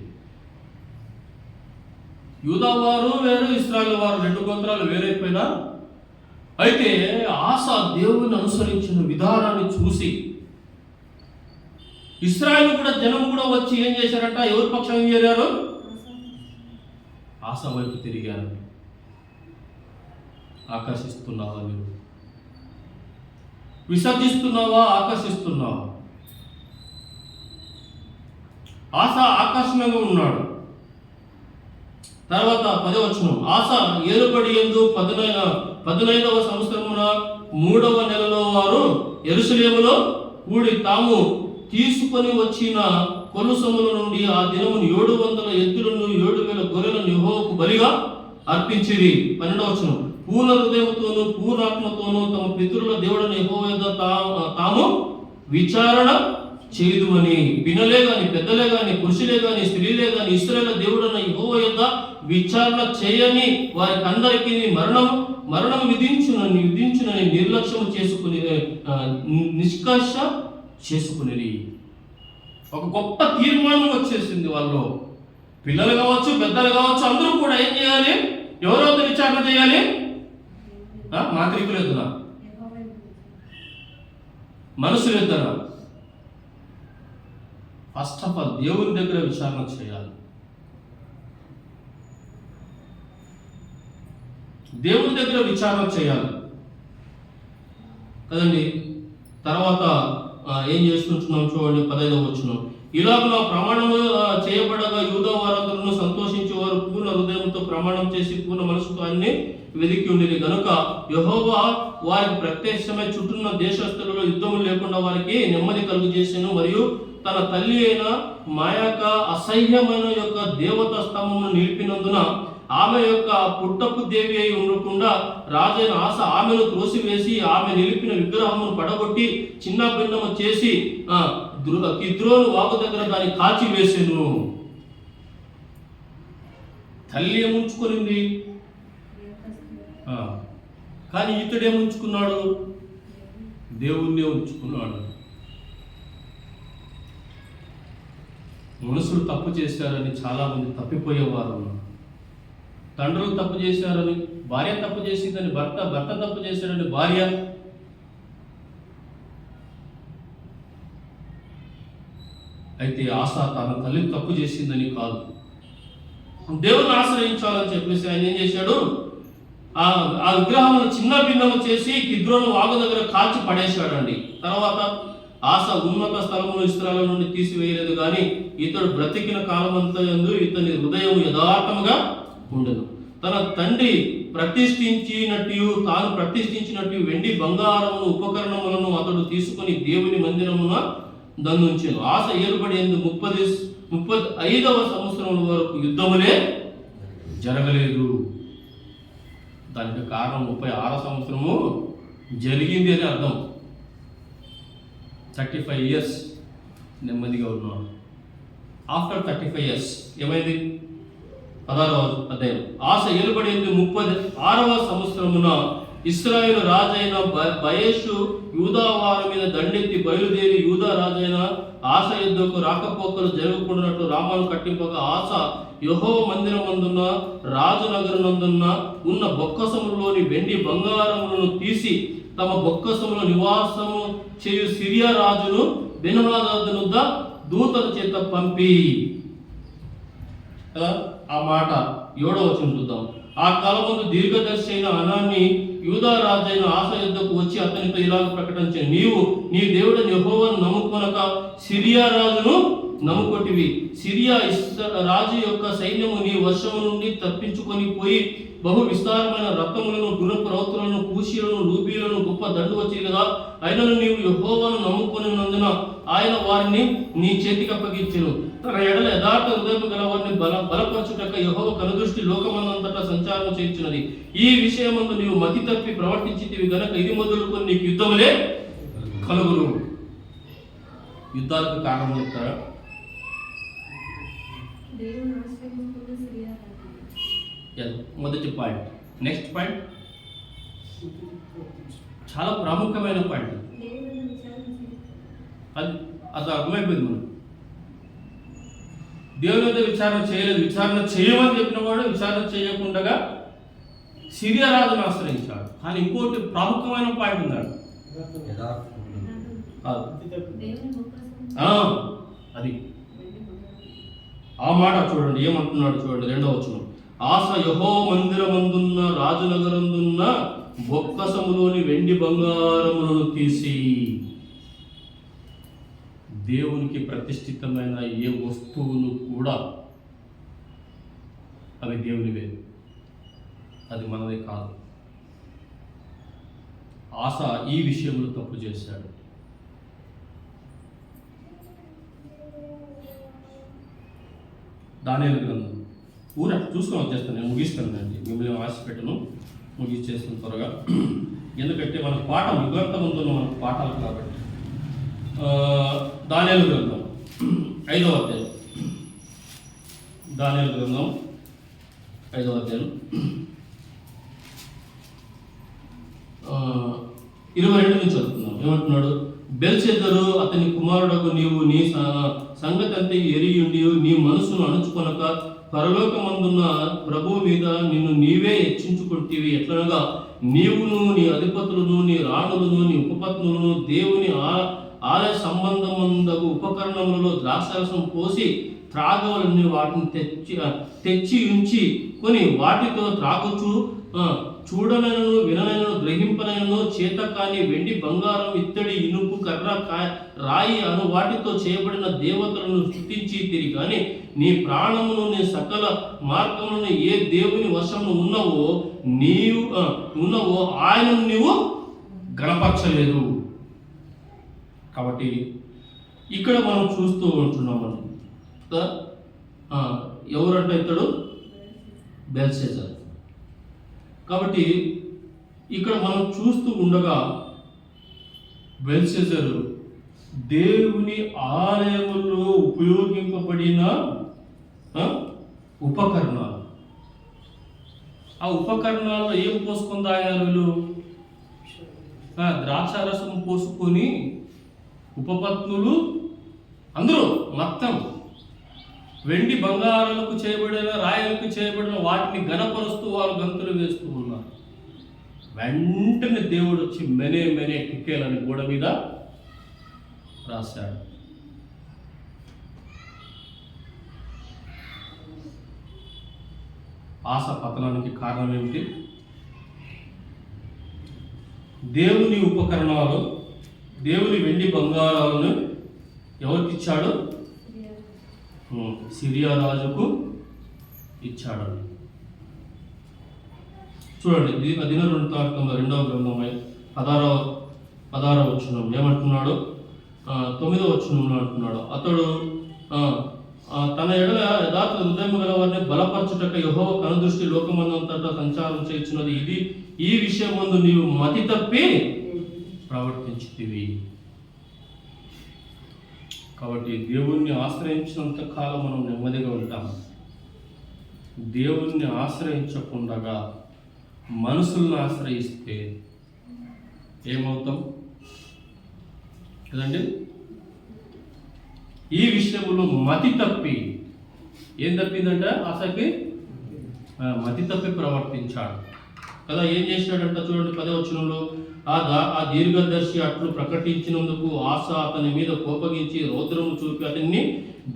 యూదా వారు వేరు, ఇశ్రాయేలు వారు 2 గోత్రాలు వేరైపోయినా, అయితే ఆస దేవుని అనుసరించిన విధానాన్ని చూసి ఇశ్రాయేలు కూడా జనం కూడా వచ్చి ఏం చేశారంట? ఎవరి పక్షం చేరారు? ఆస వైపు తిరిగారు. ఆకర్షిస్తున్నావా? నువ్వు విసర్జిస్తున్నావా? ఆకర్షిస్తున్నావా? ఆస ఆకర్షణగా ఉన్నాడు. తర్వాత 10వ వచనం. ఆస ఏలుబడి యందు 15వ సంవత్సరమున 3వ నెలలో వారు యెరూషలేములో కూడి తాము తీసుకొని వచ్చిన కొలుసముల నుండి ఆ దినమును 700 ఎద్దులను 7,000 గొర్రెలను యెహోవాకు బలిగా అర్పించిరి. 12వ వచనం. పూర్ణ హృదయముతోనూ పూర్ణాత్మతోనూ తమ పితరుల దేవుడైన యెహోవా యొద్ద తాము విచారణ చేయదు అని. పినలే గాని, పెద్దలే గాని, పురుషులే గాని, స్త్రీలే గాని, ఇశ్రాయేలు దేవుడైన యెహోవా యొద్ద విచారణ చేయని వారికి అందరికీ మరణం విధించునని నిర్లక్ష్యం చేసుకుని నిష్కర్ష చేసుకునేది. ఒక గొప్ప తీర్మానం వచ్చేసింది వాళ్ళు. పిల్లలు కావచ్చు, పెద్దలు కావచ్చు, అందరూ కూడా ఏం చేయాలి? ఎవరో విచారణ చేయాలి? మాంత్రికులు ఎద్దునా, మనుషులు ఎద్దునా? ఫస్ట్ ఆఫ్ ఆల్ దేవుని దగ్గర విచారణ చేయాలి. దేవుని దగ్గర విచారణ చేయాలి కదండి. తర్వాత ఏం చేసుకుంటున్నాం చూడండి, 15వ వచనం. ఇలాగ ప్రమాణము చేయబడగా యూదా వారందరూ సంతోషించేవారు పూర్ణ హృదయంతో ప్రమాణం చేసి పూర్ణ మనసుతో అన్ని వెదికి ఉండేది కనుక యెహోవా వారికి ప్రత్యక్షమై చుట్టూన్న దేశస్థులలో యుద్ధము లేకుండా వారికి నెమ్మది కలుగు చేసెను. మరియు తన తల్లి అయిన మాయక అసహ్యమైన యొక్క దేవతా స్తంభమును నిలిపినందున ఆమె యొక్క పుట్టపు దేవి అయి ఉండకుండా రాజైన ఆస ఆమెను త్రోసివేసి ఆమె నిలిపిన విగ్రహమును పడగొట్టి చిన్న భిన్నము చేసి కిద్రోను వాగు దగ్గర దాన్ని కాల్చివేసెను. తల్లి ఏముంచుకునింది, కానీ ఇతడేముంచుకున్నాడు? దేవుణ్ణి ఉంచుకున్నాడు. మనుషులు తప్పు చేశారని చాలా మంది తప్పిపోయేవారు ఉన్నారు. తండ్రులు తప్పు చేశారని, భార్య తప్పు చేసిందని భర్త, భర్త తప్పు చేశారని భార్య. అయితే ఆశ తన తల్లి తప్పు చేసిందని కాదు, దేవుని ఆశ్రయించాలని చెప్పేసి ఆయన ఏం చేశాడు? ఆ విగ్రహాలను చిన్న భిన్నము చేసి కిద్రోను వాగు దగ్గర కాల్చి పడేశాడండి. తర్వాత ఆశ ఉన్నత స్థలమును ఇశ్రాయేలు నుండి తీసివేయలేదు, కానీ ఇతడు బ్రతికిన కాలమంతా యందు ఇతని హృదయం యథార్థముగా ఉండదు. తన తండ్రి తాను ప్రతిష్ఠించినట్టు వెండి బంగారమును ఉపకరణములను అతడు తీసుకుని దేవుని మందిరమున దందుంచెను. ఆశ ఏర్పడేందుకు 35వ సంవత్సరం వరకు యుద్ధములే జరగలేదు. దానికి కారణం 36వ సంవత్సరము జరిగింది అని అర్థం. 35 years నెమ్మదిగా ఉన్నాడు. ఆఫ్టర్ 35 years ఏమైంది? 16వ అధ్యాయం. ఆశ ఏలుబడేందుకు 36వ సంవత్సరమున ఇశ్రాయేలు రాజైన బయేషు యూదా వారి మీద దండెత్తి బయలుదేరి యూదా రాజైన ఆశ యుద్ధకు రాకపోకలు జరగకుండానట్లు రామాను కట్టింపగా ఆశ యెహోవా మందిరమందున్న రాజనగరనందున్న ఉన్న బొక్కసములోని వెండి బంగారములను తీసి తమ బొక్కసములో నివాసము చేయు సిరియా రాజును బెన్హదదును దూతల చేత పంపి. ఆ మాట 7వ వచనం చూద్దాం. ఆ కాలమందు దీర్ఘదర్శి అయిన అనాన్ని యూదా రాజైన ఆశ యుద్ధకు వచ్చి అతనితో ఇలాగ ప్రకటించాను, నీవు నీ దేవుడని యెహోవాను నమ్ముకొనక సిరియా రాజును నమ్ముకొటివి. సిరియా రాజు యొక్క సైన్యము నీ వశము నుండి తప్పించుకొని పోయి బహు విస్తారమైన రథములను, గుర్రపు రౌతులను, కూషీలను, లూబీలను గొప్ప దండు వచ్చి కదా. అయినను నీవు యెహోవాను నమ్ముకొనినందున ఆయన వారిని నీ చేతికి అప్పగించెను. తన ఎడల యథార్థ హృదయం గల వారిని బలపరచుటక యెహోవా కనుదృష్టి లోకమందంతటా సంచారం చేయించినది. ఈ విషయమందు నీవు మతి తప్పి ప్రవర్తించితివి గనక ఇది మొదలుకొని నీకు యుద్ధములే కలుగును. యుద్ధాలకు కారణం చెప్తారా? మొదటి పాయింట్. నెక్స్ట్ పాయింట్ చాలా ప్రాముఖ్యమైన పాయింట్. అది అర్థమైపోయింది. మనం దేవుని వద్ద విచారణ చేయలేదు. విచారణ చేయమని చెప్పిన వాడు విచారణ చేయకుండా సిరియా రాజును ఆశ్రయించాడు. కానీ ఇంకోటి ప్రాముఖ్యమైన పాయింట్ ఉన్నాడు. అది ఆ మాట చూడండి, ఏమంటున్నాడు చూడండి. 2వ వచనం. ఆశ యెహోవా మందిరమందున్న రాజనగరందున్న బొక్కసములోని వెండి బంగారములను తీసి, దేవునికి ప్రతిష్ఠితమైన ఏ వస్తువును కూడా అవి దేవునివే, అది మనదే కాదు. ఆశ ఈ విషయంలో తప్పు చేశాడు. దానియేలు గ్రంథం చూసుకొని వచ్చేస్తాను, నేను ముగిస్తానండి, మిమ్మల్ని ఆశ పెట్టను, ముగిచ్చేస్తాను త్వరగా. ఎందుకంటే మన పాఠం యుగాంతమంతున్న మన పాఠాలు కాబట్టి దానియేలు గ్రంథం 5వ అధ్యాయం. దానియేలు గ్రంథం 5వ అధ్యాయం 22 నుంచి చదువుతున్నాం. ఏమంటున్నాడు? బెల్షెద్దరు అతని కుమారుడకు నీవు నీ సంగతి అంతే ఎరియుండి నీ మనసును అణుచుకొనక పరలోకమందున్న ప్రభువు మీద నిన్ను నీవే హెచ్చించుకుంటేవి. ఎట్లనగా నీవును నీ అధిపతులను నీ రాణులను నీ ఉపపత్నులను దేవుని ఆలయ సంబంధమందగు ఉపకరణములలో ద్రాక్షారసం పోసి త్రాగవలని వాటిని తెచ్చి ఉంచి కొని వాటితో త్రాగుచు చూడనను విననను గ్రహింపనను చేత కాని వెండి బంగారం ఇత్తడి ఇనుపు కర్ర రాయి అను వాటితో చేయబడిన దేవతలను స్తుతించి తిరిగి కానీ నీ ప్రాణమును నీ సకల మార్గములను ఏ దేవుని వశము ఉన్నవో ఆయనను నీవు గణపరచలేదు. కాబట్టి ఇక్కడ మనం చూస్తూ ఉంటున్నామని ఎవరంటే ఇతడు బెల్షెజర్. కాబట్టి ఇక్కడ మనం చూస్తూ ఉండగా బెల్షెజరు దేవుని ఆలయములో ఉపయోగింపబడిన ఉపకరణాలు, ఆ ఉపకరణాల్లో ఏం పోసుకొని తాగారు వీళ్ళు? ద్రాక్షారసం పోసుకొని ఉపపత్నులు అందరూ మొత్తం వెండి బంగారాలకు చేయబడిన రాయలకు చేయబడిన వాటిని గణపరుస్తూ వారు గంతులు వేస్తూ ఉన్నారు. వెంటనే దేవుడు వచ్చి మెనే మెనే టికేలని గోడ మీద రాశాడు. ఆశ పతనానికి కారణం ఏమిటి? దేవుని ఉపకరణాలు, దేవుని వెండి బంగారాలను ఎవరికి ఇచ్చాడు? సిరియా రాజుకు ఇచ్చాడు. చూడండి, దినవృత్తాంతంలో 2వ గ్రంథం 16వ వచనం ఏమంటున్నాడు? 9వ వచనంలో అంటున్నాడు, అతడు తన ఎడల యథార్థ హృదయం గల వారిని బలపరచుటక యెహోవా కనుదృష్టి లోకమందంతటా సంచారం చేయుచున్నది. ఈ విషయం ముందు నీవు మతి తప్పి ప్రవర్తించితివి. కాబట్టి దేవుణ్ణి ఆశ్రయించినంత కాలం మనం నెమ్మదిగా ఉంటాం. దేవుణ్ణి ఆశ్రయించకుండా మనుషులను ఆశ్రయిస్తే ఏమవుతాం కదండి? ఈ విషయంలో మతి తప్పి, ఏం తప్పిందంట? ఆశకి మతి తప్పి ప్రవర్తించాడు కదా. ఏం చేశాడంట? చూడండి 10వ వచనంలో, ఆ దీర్ఘదర్శి అట్లు ప్రకటించినందుకు ఆశ అతని మీద కోపగించి రౌద్రము చూపి అతన్ని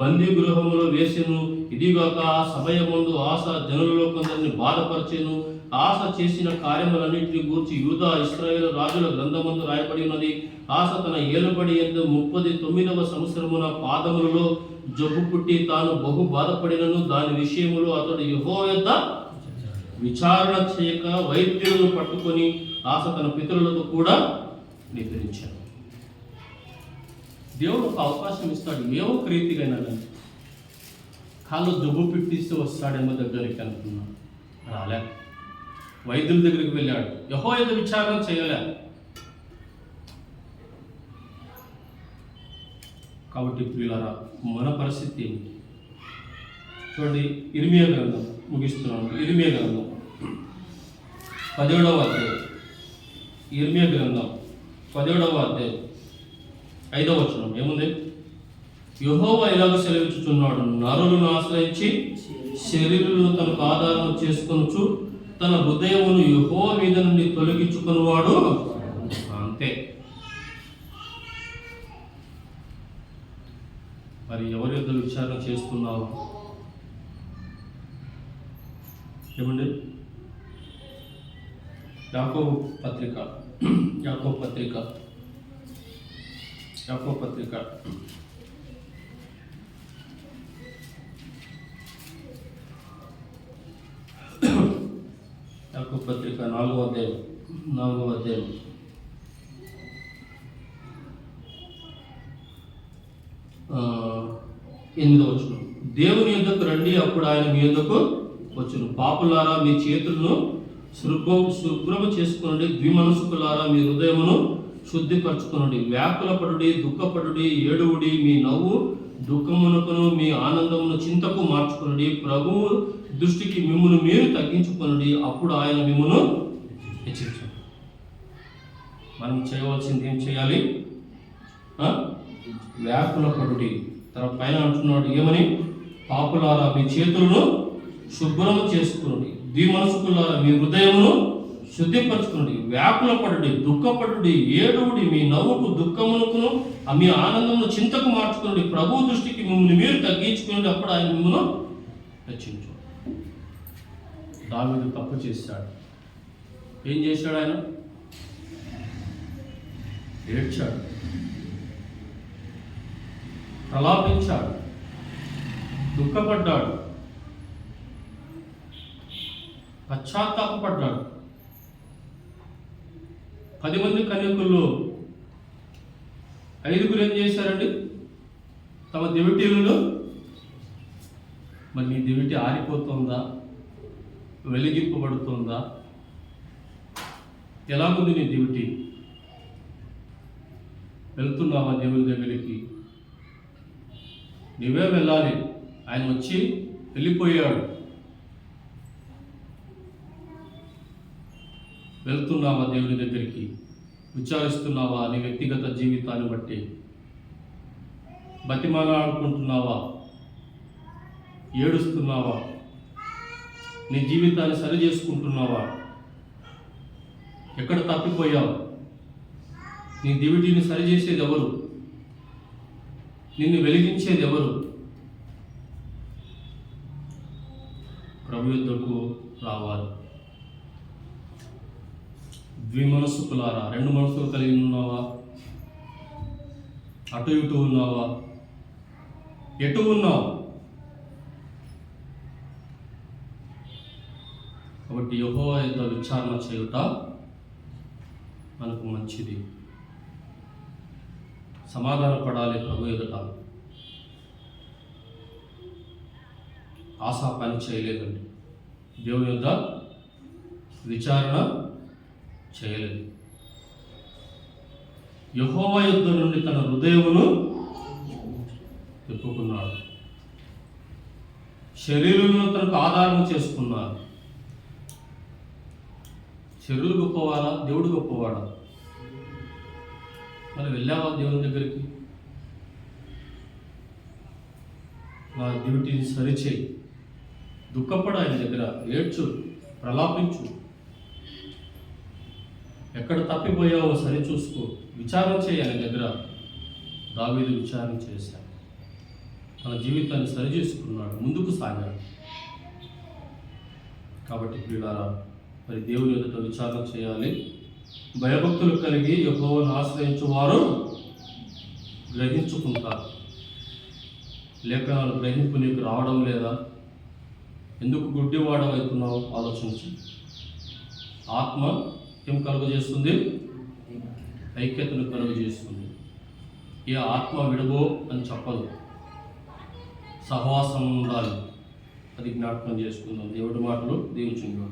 బందీ గృహములో వేసెను. ఇదిగాక ఆ సమయమందు ఆశ జనులలో కొందరిని బాధపరిచెను. ఆశ చేసిన కార్యములన్నింటినీ గూర్చి యూదా ఇశ్రాయేలు రాజుల గ్రంథమందు రాయబడి ఉన్నది. ఆశ తన ఏలుబడి యందు 39వ సంవత్సరమున పాదములలో జబ్బు పుట్టి తాను బహు బాధపడినను. దాని విషయములో అతడు యెహోవా యొద్ద విచారణ చేయక వైద్యులను పట్టుకొని ఆశ తన పితరులతో కూడా నిద్రించాడు. దేవుడు ఒక అవకాశం ఇస్తాడు, ఏ ఒక్క రీతికైనా కానీ. కాళ్ళు జబ్బు పెట్టిస్తే వస్తాడేమో దగ్గరికి అనుకున్నాడు, రాలే. వైద్యుల దగ్గరికి వెళ్ళాడు, యెహోవా యొద్ద విచారణ చేయలే. కాబట్టి ప్రియులారా, మన పరిస్థితి ఏమిటి చూడండి. ఇర్మియా గ్రంథం ముగిస్తున్నాను. ఇర్మియా గ్రంథం 17వ అధ్యాయం. ఇర్మియా గ్రంథం 17వ అధ్యాయం 5వ వచనం ఏముంది? యెహోవా ఇలాగ సెలవిచ్చుచున్నాడు, నరులను ఆశ్రయించి శరీరులను తనకు ఆధారం చేసుకొనుచు తన హృదయమును యెహోవా మీద నుండి తొలగించుకునివాడు అంతే. మరి ఎవరి యొద్ద విచారణ చేస్తున్నావు? ఏమండి? యాకోబు పత్రిక 4వ అధ్యాయం 8వ వచనం, దేవుని యొద్దకు రండి, అప్పుడు ఆయన మీ యొద్దకు వచ్చును. పాపులారా, మీ చేతులను శుభ్రము చేసుకునండి. ద్విమనస్కులారా, మీ హృదయమును శుద్ధిపరచుకునుడి. వ్యాకులపడుడి, దుఃఖపడుడి, ఏడువుడి. మీ నవ్వు దుఃఖమునకును మీ ఆనందమును చింతకు మార్చుకునుడి. ప్రభువు దృష్టికి మిమ్మును మీరు తగ్గించుకునుడి, అప్పుడు ఆయన మిమ్మును హెచ్చించు. మనం చేయవలసింది ఏం చేయాలి? వ్యాకులపడుడి. తన పైన అంటున్నాడు ఏమని? పాపులారా మీ చేతులను శుభ్రము చేసుకునుడి, ద్విమనస్కులారా మీ హృదయమును శుద్ధిపరచుకునుడి. వ్యాకులపడుడి, దుఃఖపడుడి, ఏడువుడి. మీ నవ్వుకు దుఃఖమునకును మీ ఆనందమును చింతకు మార్చుకునుడి. ప్రభు దృష్టికి మిమ్మల్ని మీరు తగ్గించుకుని, అప్పుడు ఆయన మిమ్మల్ని హెచ్చించు. దావీదు తప్పు చేశాడు. ఏం చేశాడు? ఆయన ఏడ్చాడు, ప్రలాపించాడు, దుఃఖపడ్డాడు, పశ్చాత్తాపడ్డాడు. 10 మంది కన్యకుల్లో 5గురు ఏం చేశారండి? తమ దివిటీలను, మరి నీ దివిటి ఆరిపోతుందా? వెలిగింపబడుతుందా? ఎలాగుంది నీ దివిటి? వెళ్తున్నావా దేవుని దగ్గరికి? నువ్వే వెళ్ళాలి. ఆయన వచ్చి వెళ్ళిపోయాడు. వెళ్తున్నావా దేవుని దగ్గరికి? విచారిస్తున్నావా నీ వ్యక్తిగత జీవితాన్ని బట్టి? బతిమాలాడుకుంటున్నావా? ఏడుస్తున్నావా? నీ జీవితాన్ని సరి చేసుకుంటున్నావా? ఎక్కడ తప్పిపోయావు? నీ దివిటీని సరిచేసేది ఎవరు? నిన్ను వెలిగించేది ఎవరు? ప్రభు యొద్దకు రావాలి. ద్విమనస్కులారా, 2 మనసులు కలిగి ఉన్నావా? అటు ఇటు ఉన్నావా? ఎటు ఉన్నావు? కాబట్టి యెహోవా యొద్ద విచారణ చేయుట మనకు మంచిది. సమాధాన పడాలి ప్రభు ఎదుట. ఆశా పని చేయలేదండి. దేవుని యొద్ద విచారణ చేయలేదు. యెహోవా యొద్ద నుండి తన హృదయమును తిప్పుకున్నాడు. శరీరులను తనకు ఆధారం చేసుకున్నారు. శరీరులు గొప్పవాడా? దేవుడు గొప్పవాడా? మరి వెళ్ళావా దేవుని దగ్గరికి? నా డ్యూటీని సరిచేయి, దుఃఖపడు, ఆయన దగ్గర ఏడ్చు, ప్రలాపించు. ఎక్కడ తప్పిపోయావో సరి చూసుకో, విచారణ చేయి ఆయన దగ్గర. దావీదు విచారణ చేశాడు, తన జీవితాన్ని సరి చేసుకున్నాడు, ముందుకు సాగాడు. కాబట్టి ప్రియులారా, మరి దేవుని ఎదుట విచారణ చేయాలి. భయభక్తులు కలిగి యెహోవాను ఆశ్రయించువారు గ్రహించుకుంటారు. లేఖనాలు గ్రహింపు నీకు రావడం లేదా? ఎందుకు గుడ్డివాడవైతున్నావు? ఆలోచించి. ఆత్మ ఏం కలుగజేస్తుంది? ఐక్యతను కలుగజేస్తుంది. ఏ ఆత్మ విడబో అని చెప్పదు. సహవాసం ఉండాలి. అది జ్ఞాపకం చేసుకుందాం. దేవుడి మాటలు దీవించుకుందాం.